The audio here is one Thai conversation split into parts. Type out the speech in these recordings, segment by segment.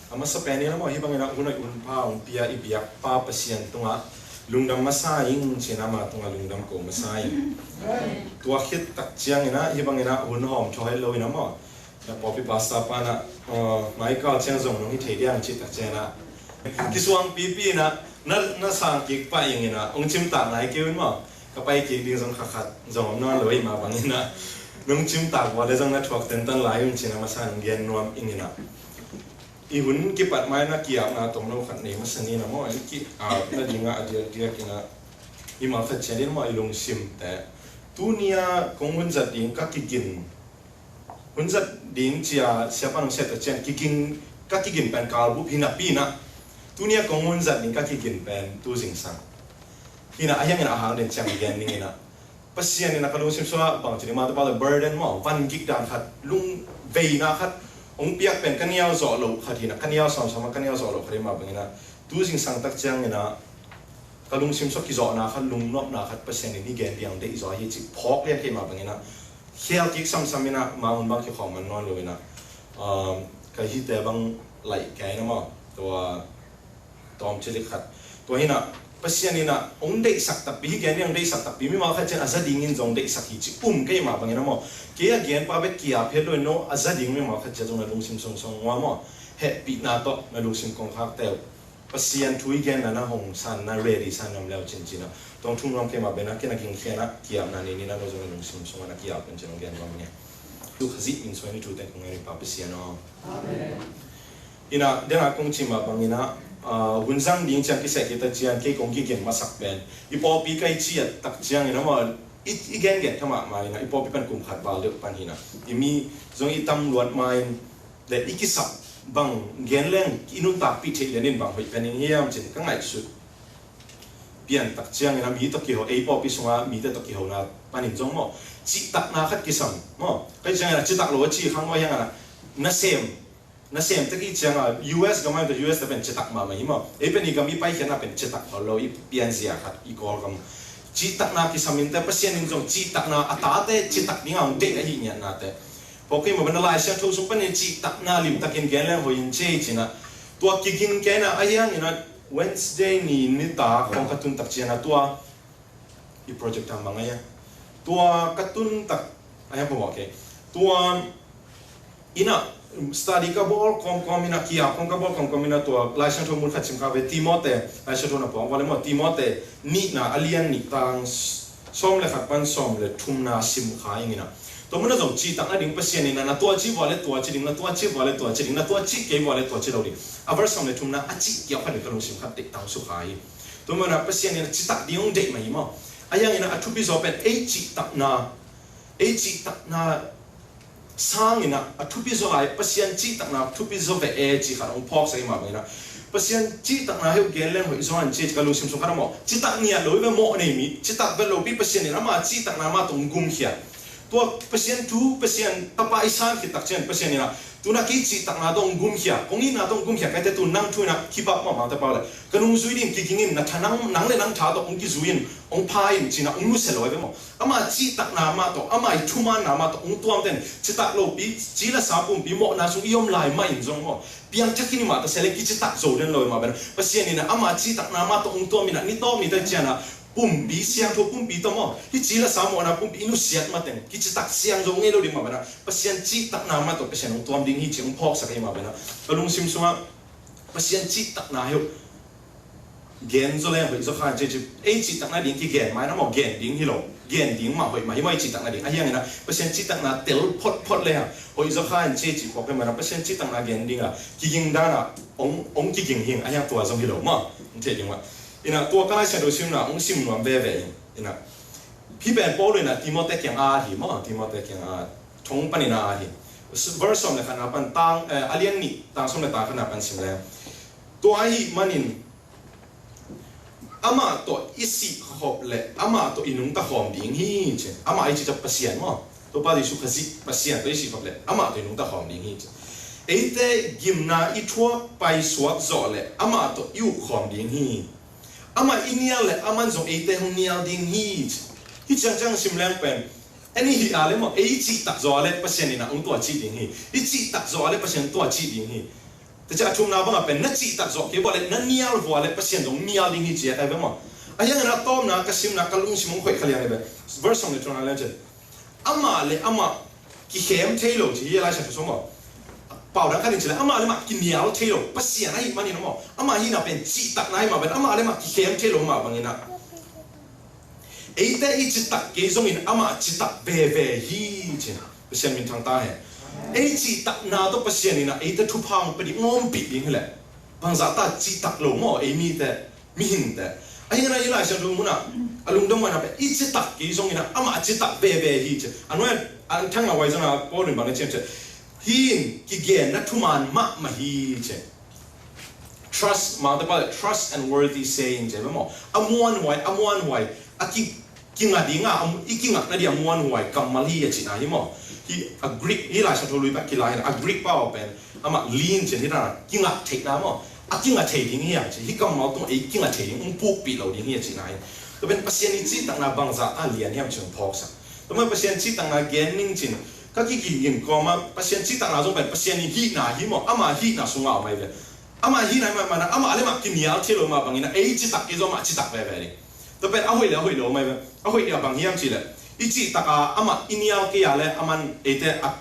ama sa penil mo hibang ina unay unpa ang pia ibiyak pa pasien tunga lungdam masaying sinama tunga lungdam ko masaying tua hit tak chiang ina hibang ina unhom choy lo ina mo na popi pasta pa na Michael chiang zong nong hi thediang chi tak chena kiswang pipi na sang kik pa ing ina ong chim ta nai kewin mo kapai kik ding zong khakat zong non loi ma bang ina nong chim ta wa le zong na thok ten tan lai un china masan gen nuam ing ina ihun ki pat mai na kia na tom no khat nei masani na mo ki na dinga adia kina ima khat chenin mo ilung sim te tunia kongun zat ding ka kikin hunzat ding chia siapa nong set chen kikin ka kikin pen kalbu pina tunia kongun zat ding ka kikin pen tu sing sang hina ayang ina hang den chang gen ning ina pasien ina kalung sim so bang chini ma ta ba burden mo van gik dan khat lung vei na khat ong piak pen kaniao zo lo khatina kaniao sama kaniao zo lo khari ma bangina tu sing sang tak chang ina kalung sim so ki zo na khat lung nop na khat pasien ni gen piang de zo hi chi phok le ke ma bangina khel kik samina maun ba ki khom man non lo ina ka hi te bang lai kai na ma to tom chili khat to hina pasien ina ong de sak tak bi gen yang de sak tak bi mi ma kha chen asa ding in zong de sak hi chi ke ma bangina mo ke again pa bet kia phelo no azading me ma kha cha jong na lung sim song wa mo he pi na to na lung sim kong khak tel pasien thui gen na hong san na ready san nam leo chin china tong thung ram ke ma bena ke na king khena kia na ni na no jong lung sim song na kia pen jong gen wa me tu khazi in so ni tu te kong ni pa pasien no amen ina dena kong chima bangina hunzang ding chang ki se ki ta chian ke kong ki gen masak ben ipo pi kai chi tak chiang ina mo igen get thama mai na ipo pipan kum khat bal de pan hina imi zong itam luat mai le ikisap bang gen leng inun ta pi the lenin bang hoi pening hiam chin ka ngai su pian tak chiang ina mi to ki ho e po pi sunga mi te to ki ho na panin zong mo chi tak na khat kisam mo kai chang na chi tak lo chi khang mo yang na sem ta ki chang US gamai the US ta pen chi tak ma mai mo e pen ni gami pai khana pen chi tak lo i pian zia khat i kor gam chi tak na ki samin te pasien in jong chi tak na atate chi tak ni ang de na hi nya na te pokai mo bana lai sia thu sum pan chi tak na lim takin gen le ho in che china tua ki gin ke na ayang ina Wednesday ni ta kong katun tak china tua i project ang mga ya tua katun tak ayang po okay tua ina study ka bol kom ina kia kom ka bol kom ina to laishan to mul khatsim ka ve timote laishan to na po wale mo timote ni na alian ni tang som le khat pan som le thum na sim kha ina to mona jong chi tak na ding pasien ina na to chi wale to chi ding na to chi wale to chi ding na to chi ke wale to chi lo ding avar som le thum na achi kya kha de kalong sim khat te tang su khai to mona pasien ina chi tak ding de mai mo ayang ina athu bi zo pen e chi tak na sang ina athupi zo ai pasien chi tak na thupi zo ve e chi kharong phok sai ma mai na pasien chi tak na heu gen leng hoi zo an chi ka lu sim so khara mo chi tak nia loi ve mo nei mi chi tak ve lo pi pasien ina ma chi tak na ma tong gum khia to pasien tu pasien tapa isan ki tak chen pasien ina tu na ki chi tak na dong gum khia kong ina dong gum khia ka te tu nang tu na ki ba ma ta pa la kanung zui din ki kingin na thanang nang le nang tha to ong ki zuin ong phain china ong lu se lo ve mo ama chi tak na ma to ama I thuma na ma to ong tuam ten chi tak lo pi chi la sa pum pi mo na su iom lai ma in zong mo piang thakini ma ta sele ki chi tak zo den lo ma ben pasien ina ama chi tak na ma to ong tuam ina ni to mi ta chana pum bi siang to pum bi to mo hi chi la sa mo na pum inu siat ma ten ki chi tak siang zo nge lo di ma ben pasien chi tak na ma to pasien ong tuam ding hi chi ong phok sa kai ma ben kalung sim sunga pasien chi tak na heu gen zo le hoi zo khan che e chi tak na ding ki gen mai na mo gen ding hi lo gen ding ma hoi mai chi tak na ding ayang ina pasien chi tak na tel pot le ha hoi zo khan che chi ko ke ma na pasien chi tak na gen ding a ki ging da na ong ki ging hing ayang tua zo hi lo ma che ding ma ina tua ka sa do sim na ong sim nuam ve ve ina pi ben po le na timote kyang a hi ma timote kyang a thong pan ina a hi verse som le khana pan tang alien ni tang som le ta khana pan sim le to ai manin ama to isi khop le ama to inung ta khom ding hi che ama ai chi ta pasien mo to pa di su khazi pasien to isi khop le ama to inung ta khom ding hi che eite gimna I thua pai suak zo le ama to yu khom ding hi ama inia le aman zo eite hong nial ding hi chang sim lang pen ani hi ale mo e chi tak zo ale pasien ina ong to chi ding hi I chi tak zo ale pasien to chi ding hi แต่จะทุ่มนาบังเป็นนักจิตตักจอกเกี่ยวกับนั่นเนียลหัวเลยเปอร์เซ็นต์ของเนียลดิ้งที่เจี๊ยบไปมั้งไอ้ยังนักต้มนะกระซิมนักกระลุงชิมงคุยขลียนเลยเวอร์ชันในตรงนั้นเลยจ้ะอามาเลยอามากิเข้มเทโลที่อะไรฉันชมบอกเป่าดังขันจริงๆอามาเลยมากินเนียลเทโลเปอร์เซ็นต์อะไรมันนี่นะมั้งอามาที่น่ะเป็นจิตตักนายมาเป็นอามาเลยมากิเข้มเทโลมาบางอย่างนะไอ้แต่อีจิตตักเกี่ยงมินอามาจิตตักเบเบฮีจีนะเปอร์เซ็นต์มินทางใต้ไอ้จิตตักนาตัวเปอร์เซ็นต์นี่นะไอ้แต่ทุพังไปดิงอมปิดยิ่งเลยบางสัตว์จิตตักโลมั้งไอ้มีแต่มีหินแต่ไอ้ยังไงยี่ไรฉันรู้มั้งนะอารมณ์ดงมันนะเป็นอีจิตตักกี่สองนี่นะอามาจิตตักเบเบฮีจีอันนั้นอันทั้งเอาไว้จะนะพอหนึ่งบางเนี่ยเช่นฮีนกิเกนนัททุมันมาฮีจี trust มาแต่ว่า trust and worthy saying จีไม่หมออมวนหวยอากิงอ่ะดีง่ะอีกิงอ่ะนั่นเดียวมวนหวยกัมมาลีจีน่ะยี่หมอฮีagree ยี่ไรฉันรู้เลยแบบกี่ไรนะ agree เปล่าเป็นอามา lean จีนี่นะกิงอ่ะเทคนะหมอกิงอ่ะเทคดิ้งเหี้ยจีฮีกัมมาต้องไอ้กิงอ่ะเทคดิ้งปุ๊บปีเราดิ้งเหี้ยจีน่ะตัวเป็นปัจจัยนี้จีตั้งนาบางสัตว์เลียนเหี้ยมันเชิงพอกสักตัวมันปัจจัยจีตั้งนาเกนนิ่งจีก็กินก็มาปัจจัยจีตั้งนาจงเป็นปัจจัยนี้ฮีน่ะฮีหมออามาฮีน่ะสุงเอาไม่เป็นอามาฮีน่ะมันอามาอะไรมากินเหี้ยเที่ยวมาบางอย่างนะไอ้จีตักไอ้จอมาจีตักไปเลยตัวเป็นเอาไว้แล้วไม่เป็นเอาไว้แล้วบางอย่างจีเลยอีจีตักอามาอินเดียกี่อะไรอามันเอเดอัก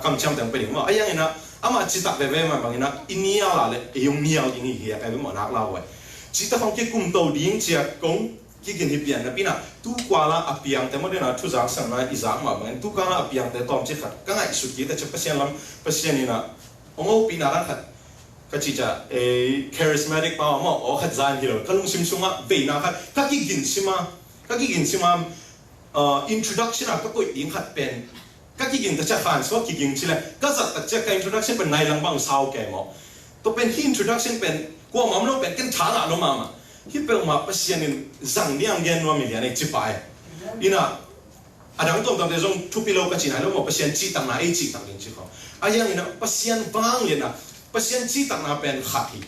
คำจำแต่งไปเลยว่าไอ้ยังไงนะอามาจีตักไปมาบางอย่างนะอินเดียอะไรไอ้ยงเนียลอย่างนี้เหี้ยไปเป็นหมอนักเล่าไว้จีตักของเกี่ยกุมโตดิ้งเจียกงกินที่เปลี่ยนนะพี่นะทุกกว่าละอภิยังแต่เมื่อเดือนทุกอย่างสั่งมาอีสานมาเหมือนทุกการละอภิยังแต่ตอมเจ็ดขัดก็ง่ายสุดที่แต่จะเปอร์เซ็นต์ล้ำเปอร์เซ็นต์นี่นะองค์ปีนารันขัดก็จีจะcharismatic มาว่าอ๋อขัดใจที่เราก็ลุงซิมซุงอ่ะเวน่าขัดก็กินซิมาintroduction อ่ะก็กุยดิ้งขัดเป็นก็กินแต่จะฟังว่ากินใช่ไหมก็จัดแต่จะการ introduction เป็นในหลังบางสาวแก่หมอตัวเป็นที่ introduction เป็นกว่ามันต้องเป็นกันทางอ่ะน้องมาที่เป็นมาเปอร์เซ็นต์จังเดียงเงินว่ามีเดียในจีบไปอีน่ะอันนั้นต้องทำแต่จงทุบปีโลกจีน่าแล้วมาเปอร์เซ็นต์จีตั้งน่ะไอจีตั้งจริงๆเขาไอ้ยังอีน่ะเปอร์เซ็นต์บางเลยนะเปอร์เซ็นต์จีตั้งน่ะเป็นขัดที่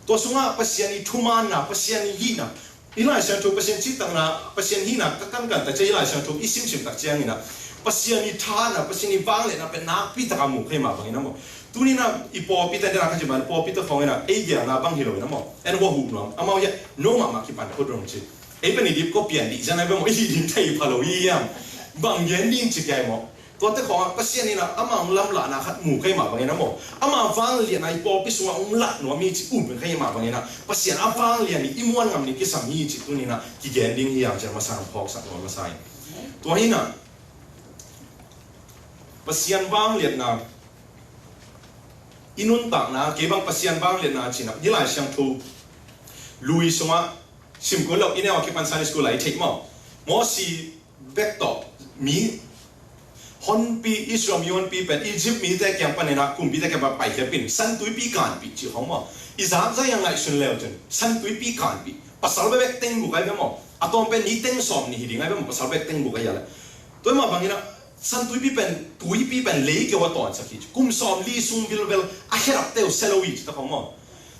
ตัวสุงะเปอร์เซ็นต์ทุ่มันน่ะเปอร์เซ็นต์ฮีน่ะอีหลายเสียงทุกเปอร์เซ็นต์จีตั้งน่ะเปอร์เซ็นต์ฮีน่ะก็กันแต่จะอีหลายเสียงทุกอีซิมตักเจียงอีน่ะเปอร์เซ็นต์ท่าน่ะเปอร์เซ็นต์บางเลยนะเป็นนักพิจารณาหมู่ขึ้นมาบางอย่างนั้นมั้งตัวนี้นะอีปอพิจารณาขึ้นมาปอพิจารณาฟังนะไอ้เดียร์นะบางทีเราเนี่ยมั้งเอ็นว่าหูน้องอามาเนี่ยโน้มมาคิดปันพูดตรงจริงไอ้เป็นอีดิบก็เปลี่ยนดิฉันไอ้เป็นอีดิบไทยพาเราเยี่ยมบางอย่างดิ้งจิกแกมั้งตัวแต่ของเปอร์เซ็นต์นี่นะอามาล้ำหลานะขัดหมู่ขึ้นมาบางอย่างนั้นมั้งอามาฟังเรียนไอ้ปอพิสุวาหลักหนูมีจิอุ่นเป็นขึ้นมาบางอย่างนะเปอร์เซ็นต์อาฟังเรียนนี่อิมวันงามนี่กิสามีจิตัวนี้นะกิแกนดิ้งเยี่ยมจะมาสร้างพอกสักวันมาใส่ตัวนี้นะเปอร์เซ็นต์บางเรียนนะอินุนตักนะเก็บบางเปอร์เซ็นต์บางเรียนนะจีนะยี่หลายเชียงทูลุยสงะชิมกุลเราอินเนอร์คิปันซันสกุลไหลเทคมั้งมอสีเบกต่อมีฮอนปีอิสราเอลปีเป็นอียิปต์มีแต่แกมปันเนี่ยนะกุมปีแต่แกมไปเขปินสันตุยปีการปีจีเขามั้งอิสราเอลยังไงสุนเลวจนสันตุยปีการปีภาษาเบกเต็งบุกไอ้เบ้มั้งอะตอมเป็นนี่เต็งสอมนี่หิดิงไอ้เบ้มั้งภาษาเบกเต็งบุกไอ้ยังไงตัวมาบางอย่างนะสันตุยปีเป็นเลี้ยงว่าตอนสักทีกุมสอมลีซุงวิลเวลอาเฮรับเตลเซลวิชตะเขามั้ง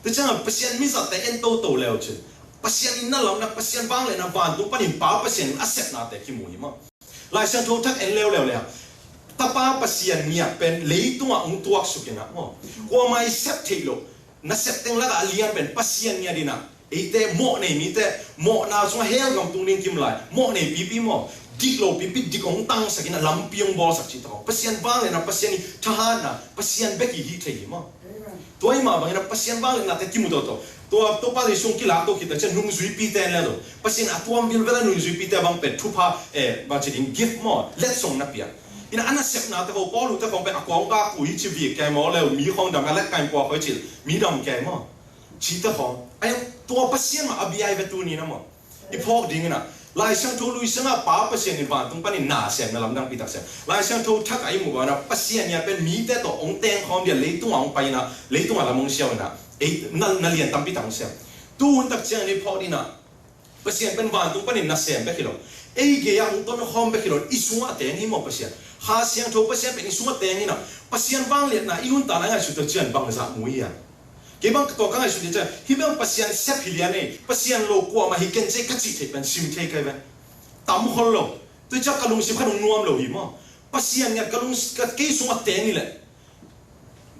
แต่จังเปอร์เซ็นต์มิสัตแต่เอ็นโตแล้วเช่นเปอร์เซ็นต์นั่นเรานะเปอร์เซ็นต์บางเลยนะบางตัวปันหินป้าเปอร์เซ็นต์อัเซปนาแต่ขี้หมูยมั้งหลายเช่นทุกทักเอ็นเร็วเลยถ้าป้าเปอร์เซ็นต์เนี่ยเป็นเลี้ยงตัวองตัวสุกินะมั้งกว่าไม่เซปเทโลน่าเซปเต็งแล้วก็เลี้ยงเป็นเปอร์เซ็นต์เนี่ยดีนะไอ้แต่โม่เนี่ยมีแต่โม่น่าสงเฮลกับตรงนี้กิมไหลโม่เนี่ยปีมั้งดิกโลปีดิกองตั้งสักนะลำเปียงบอสักทีต่อเปอร์เซ็นต์บางเลยนะเปอร์เซ็นต์ทหารนะเปอร์เซ็นต์เบกี้ฮิตเลยมั้งตัวไอ้มาบางนะเปอร์เซ็นต์บางเลยนะแต่กิมุโตตัวป้าที่ส่งกีฬาตัวคิดแต่จะนุ่งซุยปีเตนแล้วเปอร์เซ็นต์ตัวมันเวลานุ่งซุยปีเตนบางเป็นทุพะบางจะดิ้งกิฟต์มั้งเล็ดส่งนับเปียอินะอันนั้นเสพนะแต่เขาป้อนลูกแต่เขาเป็นอากงก้าคุยชีวิตแกมั้งแล้วมีของดำกันเล็กกันกว่าเขาจิมีดำแกมั้งชีแต่ของไอ้ตัวเปอร์เซ็นต์มาอภิยายเป็นตัวนี้นะมั้งอีพอกดิ้งนะหลายช่างทูลุยสงะป้าเปอร์เซ็นต์ในบ้านตรงปนี่นาเสียงในลำดังปีตักเสียงหลายช่างทูทักไอ้หมู่บ้านนะเปอร์เซ็นต์เนี่ยเป็นมีแต่ตัวองเตงของเดียเลยตัวองไปนะเลยตัวละมงเชียวนะไอ้นั่นเรียนตั้งปีตังเสียงตัวตักเสียงในพอดีนะเปอร์เซ็นต์เป็นบ้านตรงปนี่นาเสียงไปกี่โลไอ้เกียร์ต้นหอมไปกี่โลอีสุงะเตงนี่มองเปอร์เซ็นต์หาเสียงทูเปอร์เซ็นต์เป็นอีสุงะเตงนี่นะเปอร์เซ็นต์บางเรียนนะอีนุ่นตาหนังสุดเจียนบางจะมุยอ่ะเก็บบางตัวกันไงสุดเจียนที่บางเปอร์เซ็นต์เซฟฮิเลียนี่เปอร์เซ็นต์โลกว่ามาฮิเกนเจกัจิเทเป็นซิมเทกันไปตามคนเราตัวเจ้ากระลุงสิบขนมนวมเราหิมะภาษาเนี่ยกระลุงกระเกยสุงเตงนี่แหละ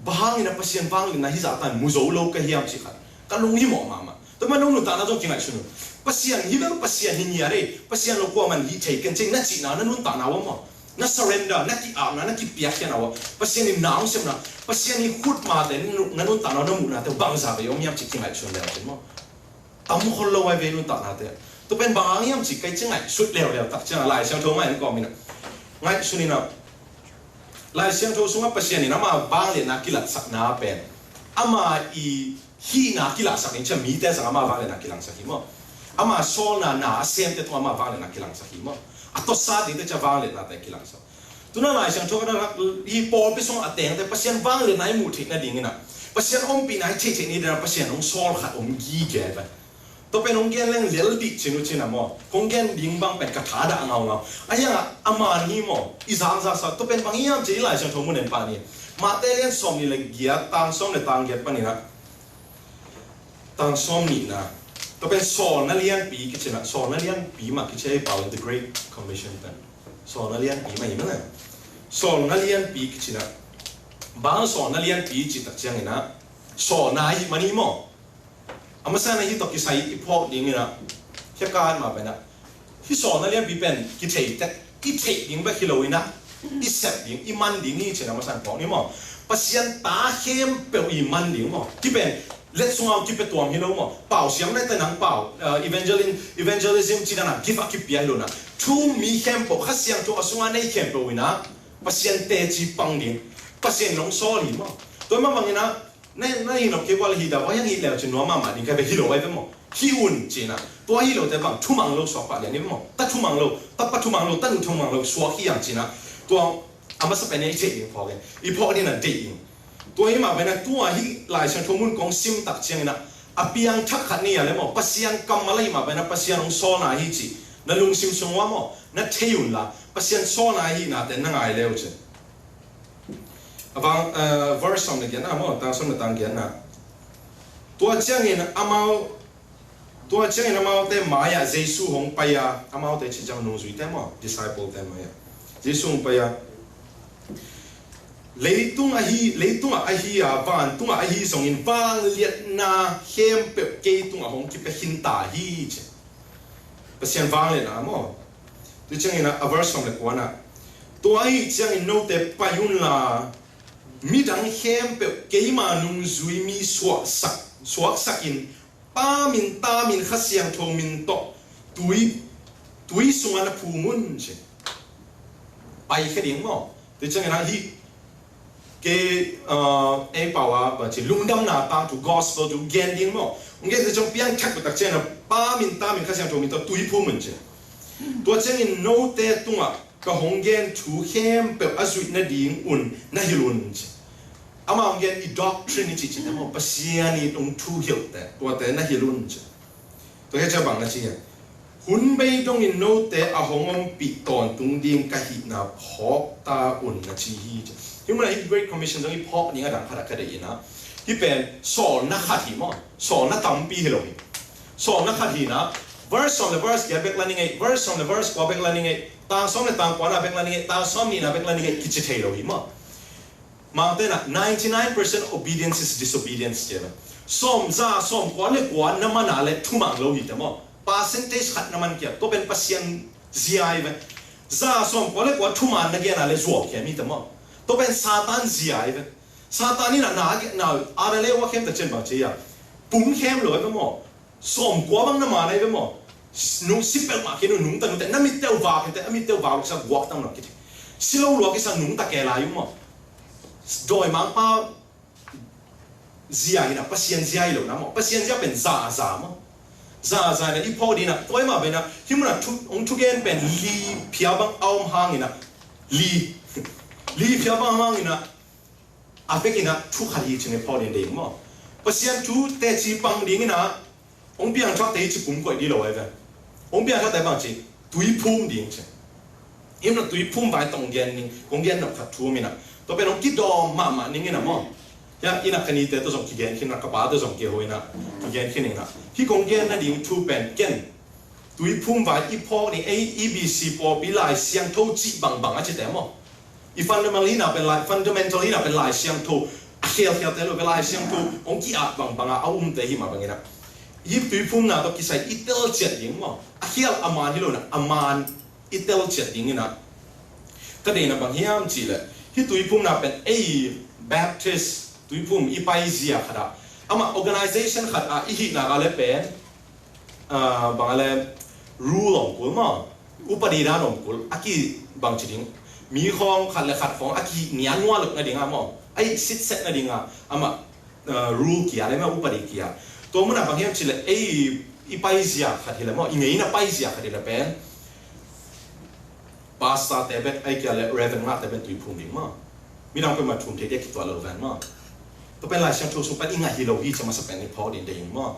bang ina pasien bang lina hi zatan muzolo ka hiam chi khat kalung hi mo mama to man nong ta na jong kingai sunu pasien hi lo pasien hi niare pasien lo ko man hi thei ken ching na chi na nun ta na wa mo na surrender na ki am na ki piak ya na wa pasien ni naung sem na pasien ni khut ma de na nun ta na mu na te bang sa be yom yam chi kingai sun le mo tam khol lo wa be nun ta na te to pen bang yam chi kai chingai sut le le tak chang lai sang tho mai ko mi na ngai suni na lai sang tho sunga pasien ni na ma bang le na kilat sak na pen ama I hi na kilat sak ni cha mi te sang ama bang le na kilang sak hi mo ama sol na sem te to ama bang le na kilang sak hi mo ato sa di te cha bang le na te kilang sak tu na lai sang tho na hi por pe song ateng te pasien bang le na mu thik na ding na pasien om pi na che ni da pasien ong sol khat om gi ge ba to pen ong gen leng lel di chinu china mo kong gen ding bang pen ka tha da ngau aya ama ni mo I zang za sa to pen bang yam che lai sang tho mu nen pa ni ma te len som ni le gia tang som le tang ge pa ni na tang som ni na to pen so na lian pi ki china so na lian pi ma ki che pa the great commission pen so na lian pi ma hi na so na lian pi ki china bang so na lian pi chi tak chiang ina so na hi mani mo ama sa na hi to ki sai I phok ding ina khe kan ma pe na hi so na lian pi pen ki thei ta ki thei ding ba kilo ina I sep ding I man ding ni chena ma san phok ni mo pasien ta hem pe I man ding mo ki pen let sung ki pe tuam hi lo mo pau siam na ta nang pau evangelism chi na give up ki pi lo na thu mi hem po kha siang to asunga nei hem po ina pasien te chi pang ding pasien long so li mo to ma bang ina nay no ke wal hi da wa yang hi le chin no ma ma ni ka be hi lo wai mo hi un chi na to hi lo te bang thu mang lo so pa le ni mo ta thu mang lo ta pa thu mang lo ta nu thu mang lo so hi yang chi na to ama sa pe nei che ing pho gen I pho ni na de ing to hi ma be na to hi lai sang tho mun kong sim tak chiang na apiang thak khat ni ya le mo pasien kam ma lai ma be na pasien ong so na hi chi na lung sim sung wa mo na theyun la pasien so na hi na te na ngai le che abang verse som again na mo ta som na tang gen na tua chiang in amao te maya jesu hong pa ya amao te chi jang no zui te mo disciple te maya jesu hong pa ya leitung a hi a van tung a hi song in bang liat na hem pe ke tung a hong ki pe hin ta hi che pasien wang le na mo tu chiang in a verse som le ko na tua hi chiang in no te pa yun la mi dang hem pe ke ma nung zui mi suak sak in pa min ta min kha siang tho min to tui sunga na phu mun che pai khe ding mo tu chang na hi ke e pawa ba chi lungdam na ta to gospel to gen ding mo nge de chong piang thak tak che na pa min ta min kha siang tho min to tui phu mun che tu chang in no te tunga ka hong gen thu hem pe azui na ding un na hilun che ama ngen I doctrine chi chi na mo pasiani tung thu hiu te to te na hilun che to he cha bang na chi ya hun bei dong in no te a hongom pi ton tung ding ka hi na phok ta un na chi hi che himra I great commission dong I phok ni nga dang khara ka de ina hi pen so na khat hi mo so na tam pi hi lo hi so na khat hi na verse on the verse ya back learning a verse on the verse ko back learning a ta som na ta ko na back learning a ta som ni na back learning a ki chi thei lo hi mo Mountain 99% obedience is disobedience che som za som ko le ko na mana le thumang lo hi te mo percentage khat na man kya to ben pasien ziai ve za som ko le ko thuman na ge na le zo ke mi te mo to ben satan ziai ve satan ni na ara le wa kem ta chen ba che ya pung kem lo ve mo som ko bang na ma le ve mo nung sipel ma ke nung ta na mi te wa ke te mi te wa sa walk tam no ke silo lo ke sa nung ta ke la yu mo doi mang pa ziai na pasien ziai lo na mo pasien zia pen za mo za na I pho di na toi ma be na himna thu ong thu gen pen li phia bang aum hang ina li phia bang hang ina apekina thu khali chine pho di ding mo pasien thu te chi pang ding ina ong piang thak te chi pum ko di lo ai ve ong piang thak te bang chi tui phum ding che himna tui phum bai tong gen ning ong gen na khat thu mi na to pe nong ki do ma ning ina mo ya ina kani te to song ki gen kin na ka pa to song ke hoina ki gen kin na hi kong gen na ding thu pen ken tui phum vai I pho ni abc po pi lai siang tho chi bang a che te mo I fundamentally na pen lai siang tho เขียวเตลุเวลาเสียงทูองกี้อาบังเอาเตหิมาบังเงินฮิปตุยพุ่มน่ะต้องกิใส่อิตาลีเจ็ดดิ้งมั้งเขียวอามานฮิโลนะอามานอิตาลีเจ็ดดิ้งนะก็เดี๋ยวนะบางเฮียมจีเลยฮิตุยพุ่มน่ะเป็นBaptist ตุยพุ่มอีไปเซียขนาดอามา organization ขนาดอีหินาก็เลยเป็นบางอะไร rule ของกูมั้งอุปนิรันดร์ของกูอากีบางจริงมีของขัดเลยขัดของอากีเนียนวัวหรืออะไรดิ่งอ่ะมั้งไอ้สิทธิ์เซตอะไรดิ่งอ่ะอามาrule กี่อะไรมั้งอุปนิกี่อ่ะตัวมันน่ะบางทีมันจีเลยอีไปเซียขัดที่เลยมั้งอีเงี้ยน่ะไปเซียขัดที่เลยเป็นภาษาแต่เป็นไอ้กี่อะไร reverend มาแต่เป็นตุยพุ่มดิ่งมั้งมีน้องเป็นมาทุ่มเทเด็กตัวเราแวนมั้งตัวเป็นหลายเสียงทูสุปันอิงฮิโลฮีจะมาสเปนในพอดินเดียงมั้ง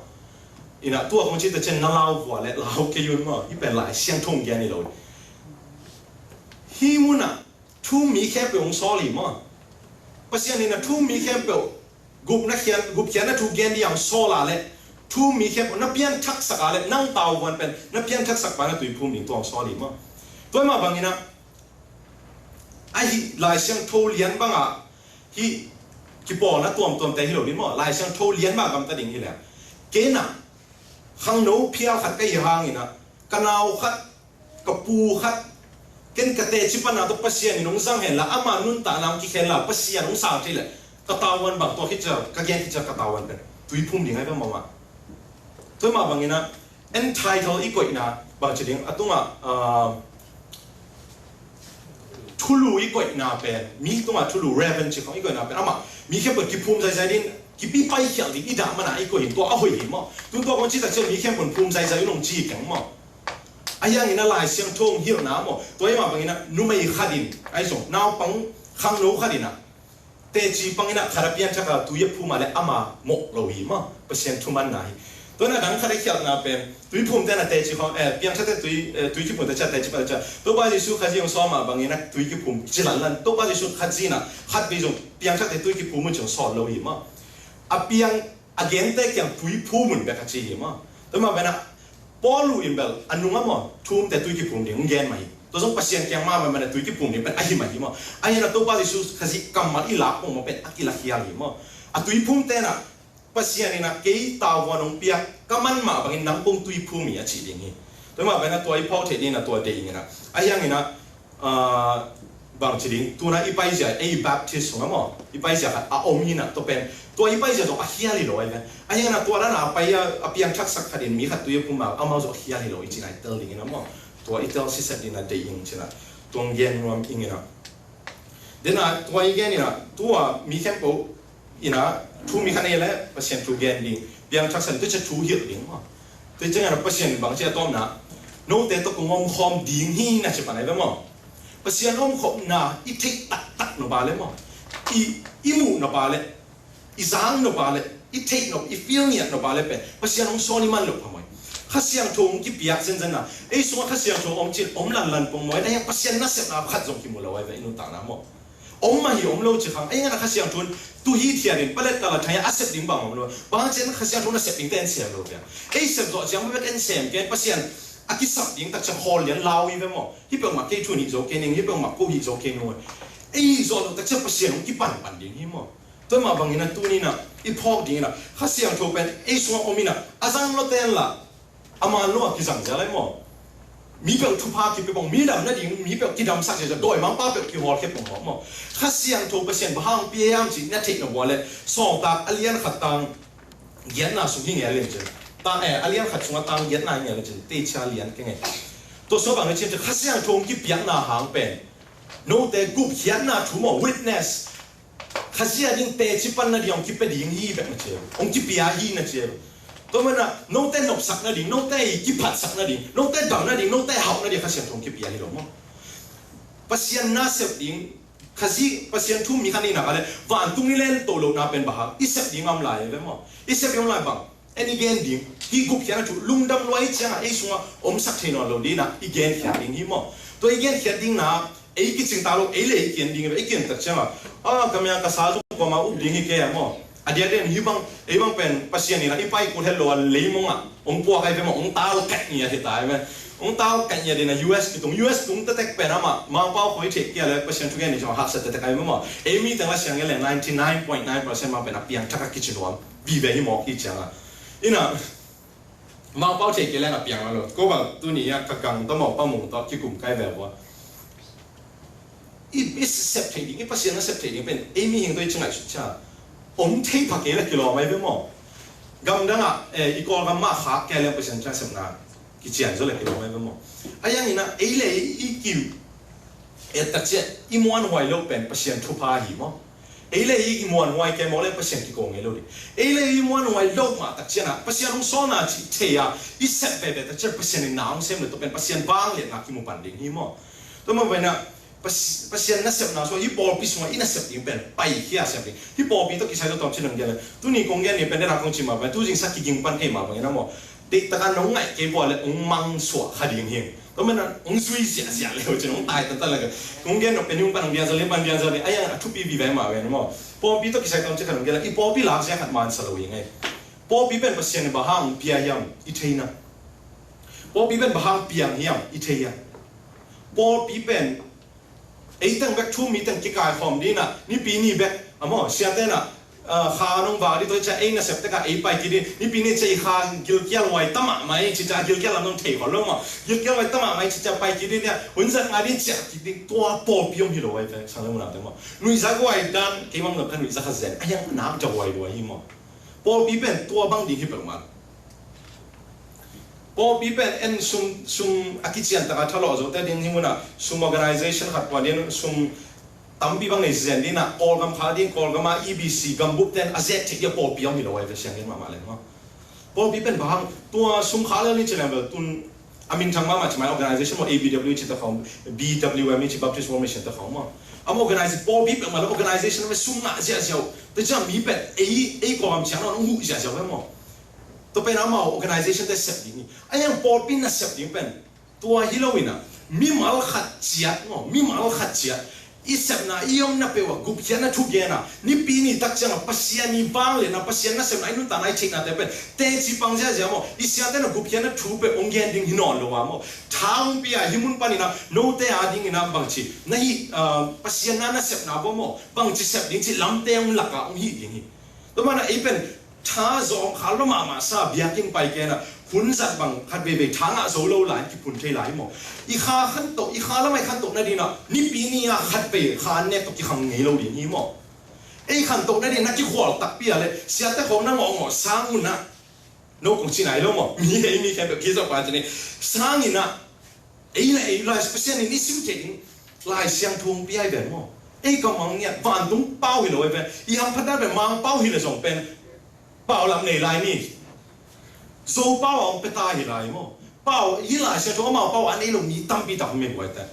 อินะตัวของชีตเจนน่าเล่าหัวและเล่าเกี่ยวมั้งที่เป็นหลายเสียงทุ่งแกนี่เลยฮิมุน่ะทุ่มมีแค่เป็นองค์ซอลีมั้งปัจจุบันนี้นะทุ่มมีแค่เป็นกุบนักเขียนนะทุ่งแกนที่ยังโซลาเลยทุ่มมีแค่นับเพียงทักษะเลยนั่งเตาวันเป็นนับเพียงทักษะบ้านตัวพุ่มหนึ่งตัวองค์ซอลีมั้งตัวมาบางทีนะไอ้หลายเสียงทูเลียนบ้างอ่ะที่กี่ปอนะตัวแต่ที่เราดิมั้งหลายเสียงทูเลียนบ้างกำตัดดิ่งที่แหละเกณฑ์น่ะข้างโน้เพียขัดก็ยังห่างอีนะกันเอาขัดกับปูขัดเกณฑ์กระเตชิปนาตัวปัสเซียนน้องสังเห็นละอามานุนตานามกี่เห็นละปัสเซียนน้องสาวที่แหละกระตาวันบางตัวคิดจะกระเกณฑ์คิดจะกระตาวันเป็นตุยพุ่มดิ่งให้เป็นมาตัวมาบางอีนะ entitle อีกอีนะบางจุดดิ่งอ่ะตัวทุลุอีกอีน่าเป็นมีตัวทุลุเรเวนชิของอีกอีน่าเป็นอามามีแค่เปิดกิภูมิใจดินกิปีไปเขียวดิอีด่ามันอีกอีตัวเอาหิมตัวตัวคนที่ตัดเชือกมีแค่เปิดภูมิใจนุ่งจีกันมั้งไอ้ยังอีน่าลายเสียงทุ่งหิวน้ำมั้งตัวยังมาบางอีน่านุ่มไม่ขัดินไอ้ส่งน้าวปังข้างโน้ขัดินอ่ะแต่จีปังอีน่าคาราเบียนชักตัวยับภูมิมาเลยอามาหมกเราหิมมั้งเปอร์เซ็นต์ทุ่มมันไหนตัวนั้นดังคาราเขียวน่าเป็นตุยพุ่มแต่น่ะเตจิของเพียงแค่ตุยกิพุ่มแต่จะเตจิไปจะตัวบ้านที่สุดข้าจียงซ้อมมาบางอย่างนะตุยกิพุ่มจีหลันตัวบ้านที่สุดข้าจีน่ะข้าไปจงเพียงแค่ตุยกิพุ่มมันจงสอนเราหิมะอ่ะเพียงอาเกนเตกยังตุยพุ่มมันแบบข้าจีหิมะตัวมาเป็นอ่ะพอลูอินเบลอันนู้นมั้งทุ่มแต่ตุยกิพุ่มเดี๋ยวเงินไหมตัวสองปัสเซียนแกงมามันตุยกิพุ่มเนี่ยเป็นอะไรมาหิมะอันนี้นะตัวบ้านที่สุดข้าจีกำมาอีหลักมันเป็นอากิลักยาหิมะอ่ะตุยพุ่มแต่น่ะปัสเซียนนี่นะเกี่ยตาวานงเปียก็มันมาบางทีนังปงตุยพุ่มมีอาชีพอย่างนี้ตัวมาเป็นตัวไอ้พ่อเทนี่นะตัวเดียงนะไอ้ยังนี่นะบางทีตัวนั้นอีไปเสียไอ้แบปทิสต์ของมั้งอีไปเสียกับอาอมีนะตัวเป็นตัวอีไปเสียตัวอาเฮียลิโลไอ้เป็นไอ้ยังนะตัวนั้นนะไปอาเปียงชักสักขัดดินมีขัดตัวยี่พุ่มมาเอามาตัวอาเฮียลิโลอีจีน่าเตอร์ลิงนะมั้งตัวอีเตอร์ซิสเซดินะเดียงใช่ไหมตัวเย็นรวมอิงนะเดี๋ยวนะตัวอีเย็นนี่นะตัวมีแค่ปุ๊อีนะทูมีคะแนนแล้วเปอร์เซ็นต์ทูเกนดิ้งเพียงทักษะตัวจะทูเหี่ยวดิ้งมั้งแต่จังงั้นเปอร์เซ็นต์บางทีต้อมนะโน้ตแต่ตัวกงอมคอมดิ้งฮีน่ะใช่ปะไหนบ้างมั้งเปอร์เซ็นต์อมคอมน่ะอีเทคตักโนบาเลยมั้งอีมูโนบาเลยอีซังโนบาเลยอีเทคโนอีฟิลเนี่ยโนบาเลยเป็นเปอร์เซ็นต์อมโซนิมันหลบทำไมข้าเสียงทงกี่ปีเซนนะไอ้ส่วนข้าเสียงทงอมจิตอมลันปงมวยได้ยังเปอร์เซ็นต์น่ะเสียงขัดจงกี่มูลเอาไว้ไว้นู่นต่างนะมั้งอมมาหิอมโลจิขังไอ้งั้นข้าเสียงทุนตัวฮีเทียรินเปลตตลาดไทยอาเซปดิ้งบังมันว่าบางเช่นข้าเสียงทุนน่ะเซปดิ้งเต้นเสียโลเปียไอ้เซปตัวเสียงไม่เป็นเสียงแกเปอร์เซ็นต์อากิสับดิ้งแต่จะฮอลเลียนลาวอีเวมอที่เป็นมาเกทุนอีโจเกนิงที่เป็นมากูอีโจเกนัวไอ้โจแต่จะเปอร์เซ็นต์กี่ปันดิ้งหิมอตัวมาบางอย่างนั้นตัวนี้นะอีพอกดิ้งนะข้าเสียงทุนเป็นไอ้ส่วนอมินะอาจังโลเต้นละอามาโลกิสังจะอะไรมั้งมีเปล่าทุพาคิดไปบอกมีดำนั่นเองมีเปล่าที่ดำสักจะโดยมั้งป้าเปล่าคิดฮอลแค่ผมมั้งข้าเสียงทุกเปอร์เซ็นต์บ้างเปียมจีนั่นเทคโนโลยีสองตาอเลียนขัดตังเย็นน่ะสุกี้เงี้ยเลยจ้ะตาอเลียนขัดสงตังเย็นน่ะเงี้ยเลยจ้ะเตชาเลียนแค่ไงตัวสอบางเช่นข้าเสียงทุกกี่เปียน่ะหางเป็นโน้ตแต่กุบเขียนน่ะทุ่มวิทเนสข้าเสียงยิ่งเตชิปันน่ะยังกี่เป็นยิ่งฮีแบบนั้นเจ้าองกี่เปียฮีน่ะเจ้าตัวมันน่ะโน้ตแต่นบสักนั่นดิ่งโน้ตแต่กี่ผัดสักนั่นดิ่งโน้ตแต่ดำนั่นดิ่งโน้ตแต่หาวนั่นดิ่งข้าเสียงทุกกี่เปียนี่หรอมั้งปัสยานน่าเสพดิ่งข้าซีปัสยานทุ่มมีขนาดนั้นเลยวันตุ้งนี่เล่นโตโลน่าเป็นบ้าอีเสพดิ่งอำลายเลยมั้งอีเสพดิ่งอำลายบ้างอันนี้เกณฑ์ดิ่งที่กุบเขียนถูลุงดำรวยจังไอ้ส่วนอมสักเทนอลดีนะอีเกณฑ์เขียนดิ่งที่มั้งตัวอีเกณฑ์เขียนดิ่งนะไอ้กิจสิ่งตาลูกไอ้เลยอีเกณฑ์ดิ่งไอ้เกณฑ์ตัดจังอ่ะกำยังกษัตริย์ก็มาอุบดิ่งให้แกมั้ง อันเดียเด่นฮิบังเป็นปัศยานี่นะอีไปกูเห็นล้วนเลยมงอ่ะองพวกใครเป็นองตาลแก่เนี่ยที่ตายไหมองตาลแก่เนี่ยเด่นนะ US ตุง US ตุงแต่แต่เป็นอะมาเป้าคอยเทคเกี่ยวเลยปัศยาทุกอย่างนี่จะหักเสร็จแต่ใครไม่หมดมีแต่ว่าเสียงเงี้ยเลย 99.9% มาเป็นเพียงทักกิจนวมบีเบย์หมอกอีจังอ่ะอีน่ะมาเป้าเทคเกี่ยวเลยนะเพียงอะไรก็แบบตัวนี้อ่ะกังต้องหมอกป้าหมูต่อที่กลุ่มใกล้แบบว่าอีเซปเทดิ้งอีปัศยาเซปเทดิ้งเป็นมีเห็นตัวจังไงสุดท้ายองเทพักเอละกิโลไม่เป็นหมอกำดังอ่ะอีกอลกำมาขาแกเลี้ยงเปอร์เซ็นต์จะสำนักกิจการจะเลยกิโลไม่เป็นหมอไอ้ยังงี้นะเลยอีกิวตัดเจอีมวนไวโลเป็นเปอร์เซ็นต์ทุพาหิมอเลยอีมวนไวแกมอลเลยเปอร์เซ็นต์ที่โกงเอโลดิเลยอีมวนไวโลมาตัดเจนะเปอร์เซ็นต์ลงโซน่าเทียอีเซปเปเบตัดเจเปอร์เซ็นต์น้ำเซมเลยตัวเป็นเปอร์เซ็นต์บางเลยนักกิมุปันดิ่งหิมอตัวมันเป็นนะปัศยานักเสพน่าส่วนฮิปโปปีส่วนอินักเสพยิ่งเป็นไปเฮียเสพยิ่งฮิปโปปีต้องกิจการต้องทำเช่นนั้นเลยตัวนี้คงยังนี่เป็นได้รับคงชิมาไปตัวจริงสักกี่ยิ่งปันเอมาบางอย่างนั้นมั้งเด็กตะการน้องไงเก็บไว้เลยองมังสวะคดีอย่างเงี้ยตัวมันนั่นองซุยเสียเลยจะน้องตายตั้งแต่ละกันคงยังเป็นยุ่งปันองเดียร์จะเลี้ยงปันเดียร์จะเลี้ยงไอ้ยังทุบปีบีแบบมาเว้ยนะมั้งพอปีต้องกิจการต้องเช่นนั้นเลยฮิปโปปีหลักจะขัดมันสลายยังไงพอปีเป็นปัศยาในบ้านปียามอิเทียนะพอปีเป็นบ้านปียามอิเทียพอปีเป็นไอ้ตั้งแบกทุ่มมีตั้งกิจการความดีนะนี่ปีนี้แบกอ่ะมั้งเสียแต่น่ะข้าน้องบ่าวที่ตัวจะไอ้น่ะเสพแต่ก็ไอ้ไปกินนี่ปีนี้จะข้ากิลเกียร์ไว้ตั้มไหมจะกิลเกียร์เราต้องเทขอลงมั้งกิลเกียร์ไว้ตั้มไหมจะไปกินเนี่ยวันจันทร์งานนี้จะกินตัวปอบยมฮิโร่ไว้เป็นสังเกตมั้งแต่มั้งนุ่ยสักไว้ดันกี่มั่งกับนุ่ยสักเซนไอ้ยังน้ำจะไว้ด้วยฮิมั้งปอบปีเป็นตัวบางดีที่เป็นมันพอปีเป็นซุ่มอากิจยันตั้งแต่ทะเลาะจนแต่ดิ้งที่มันอะซุ่ม organization ขัดวันนี้ซุ่มตั้มปีบางในเซนดี้นะ all กำขาดิ้ง all กำมา EBC กำบุกเต้นอาเซที่จะพอปียังมีเราไว้เป็นเสียงกันมาเลยมั้งพอปีเป็นบางตัวซุ่มขาเรื่องนี้จะเนี่ยแบบตุนอามินทางมาใช่ไหม organization ว่า ABW ที่ตะเขา BWM ที่ Baptist Formation ตะเขามั้งorganization พอปีเป็นมาแล้ว organization มันซุ่มหน้าเสียแต่จะมีเป็นก็กำช้างเราต้องหูเสียไว้มั้งตัวเป็นอามา organization ได้เสพดิ้งไอ้ยังพอปีน่ะเสพดิ้งเป็นตัวฮิโลวินะมีมาลขัดเจียดมั้งมีมาลขัดเจียดอีเสพนะอียมน่ะเปว่ากุบเขียนน่ะทุกอย่างน่ะนี่ปีนี้ตักจังปัศยานี่บางเลยนะปัศยาน่ะเสพนะไอ้นู่นตาไหนเช็คน่ะแต่เป็นเตจิปังเสียเสียมั้งอีเสียแต่น่ะกุบเขียนน่ะทุกเป็นองค์เงินดิ้งหินอนลงมามั้งทางปีอ่ะหิมุนปานี่นะโน้ตแต่อาดิ้งนะบางทีนั่นฮีปัศยาน่ะเสพนะบ่มั้งบางทีเสพดิ้งที่ลำเตียงหลักอ่ะองค์ฮีดิ้งฮีตัวมันน่ะไอ้เป็นถ้าจองขาลมาซาเบียกินไปแกน่ะหุ่นสัตว์บางขัดเบทางอ่ะโซโล่หลายที่ปุ่นเทหลายหมดอีข้าขันโตอีข้าแล้วไม่ขันโตนั่นดีนะนี่ปีนี้อ่ะขัดเบข้าเนี่ยตกที่ขังเงี้ยเราดีนี่หมดไอ้ขันโตนั่นดีนักที่หัวตักเปียเลยเสียแต่ของนั่งมองสร้างหุ่นนะโน้กงที่ไหนแล้วหมดมีแค่แบบคิดสักวันจะนี่สร้างนี่นะไอ้ลายสเปเชียลนี่สิ่งเจ๋งลายเสียงทวงเปียแบบหมดไอ้ก็มังเนี่ยบ้านตุ้งเป้าหิเลยเป็นอีทำพัดได้แบบมังเป้าหิเลยส่งเป็นเป้าลำในลายนี่โซ่เป้าเอาไปตายหิลายมั้งเป้าหิลายเสียทั่วมาเป้าอันนี้ลงมีตั้มปีตักไม่ไหวแต่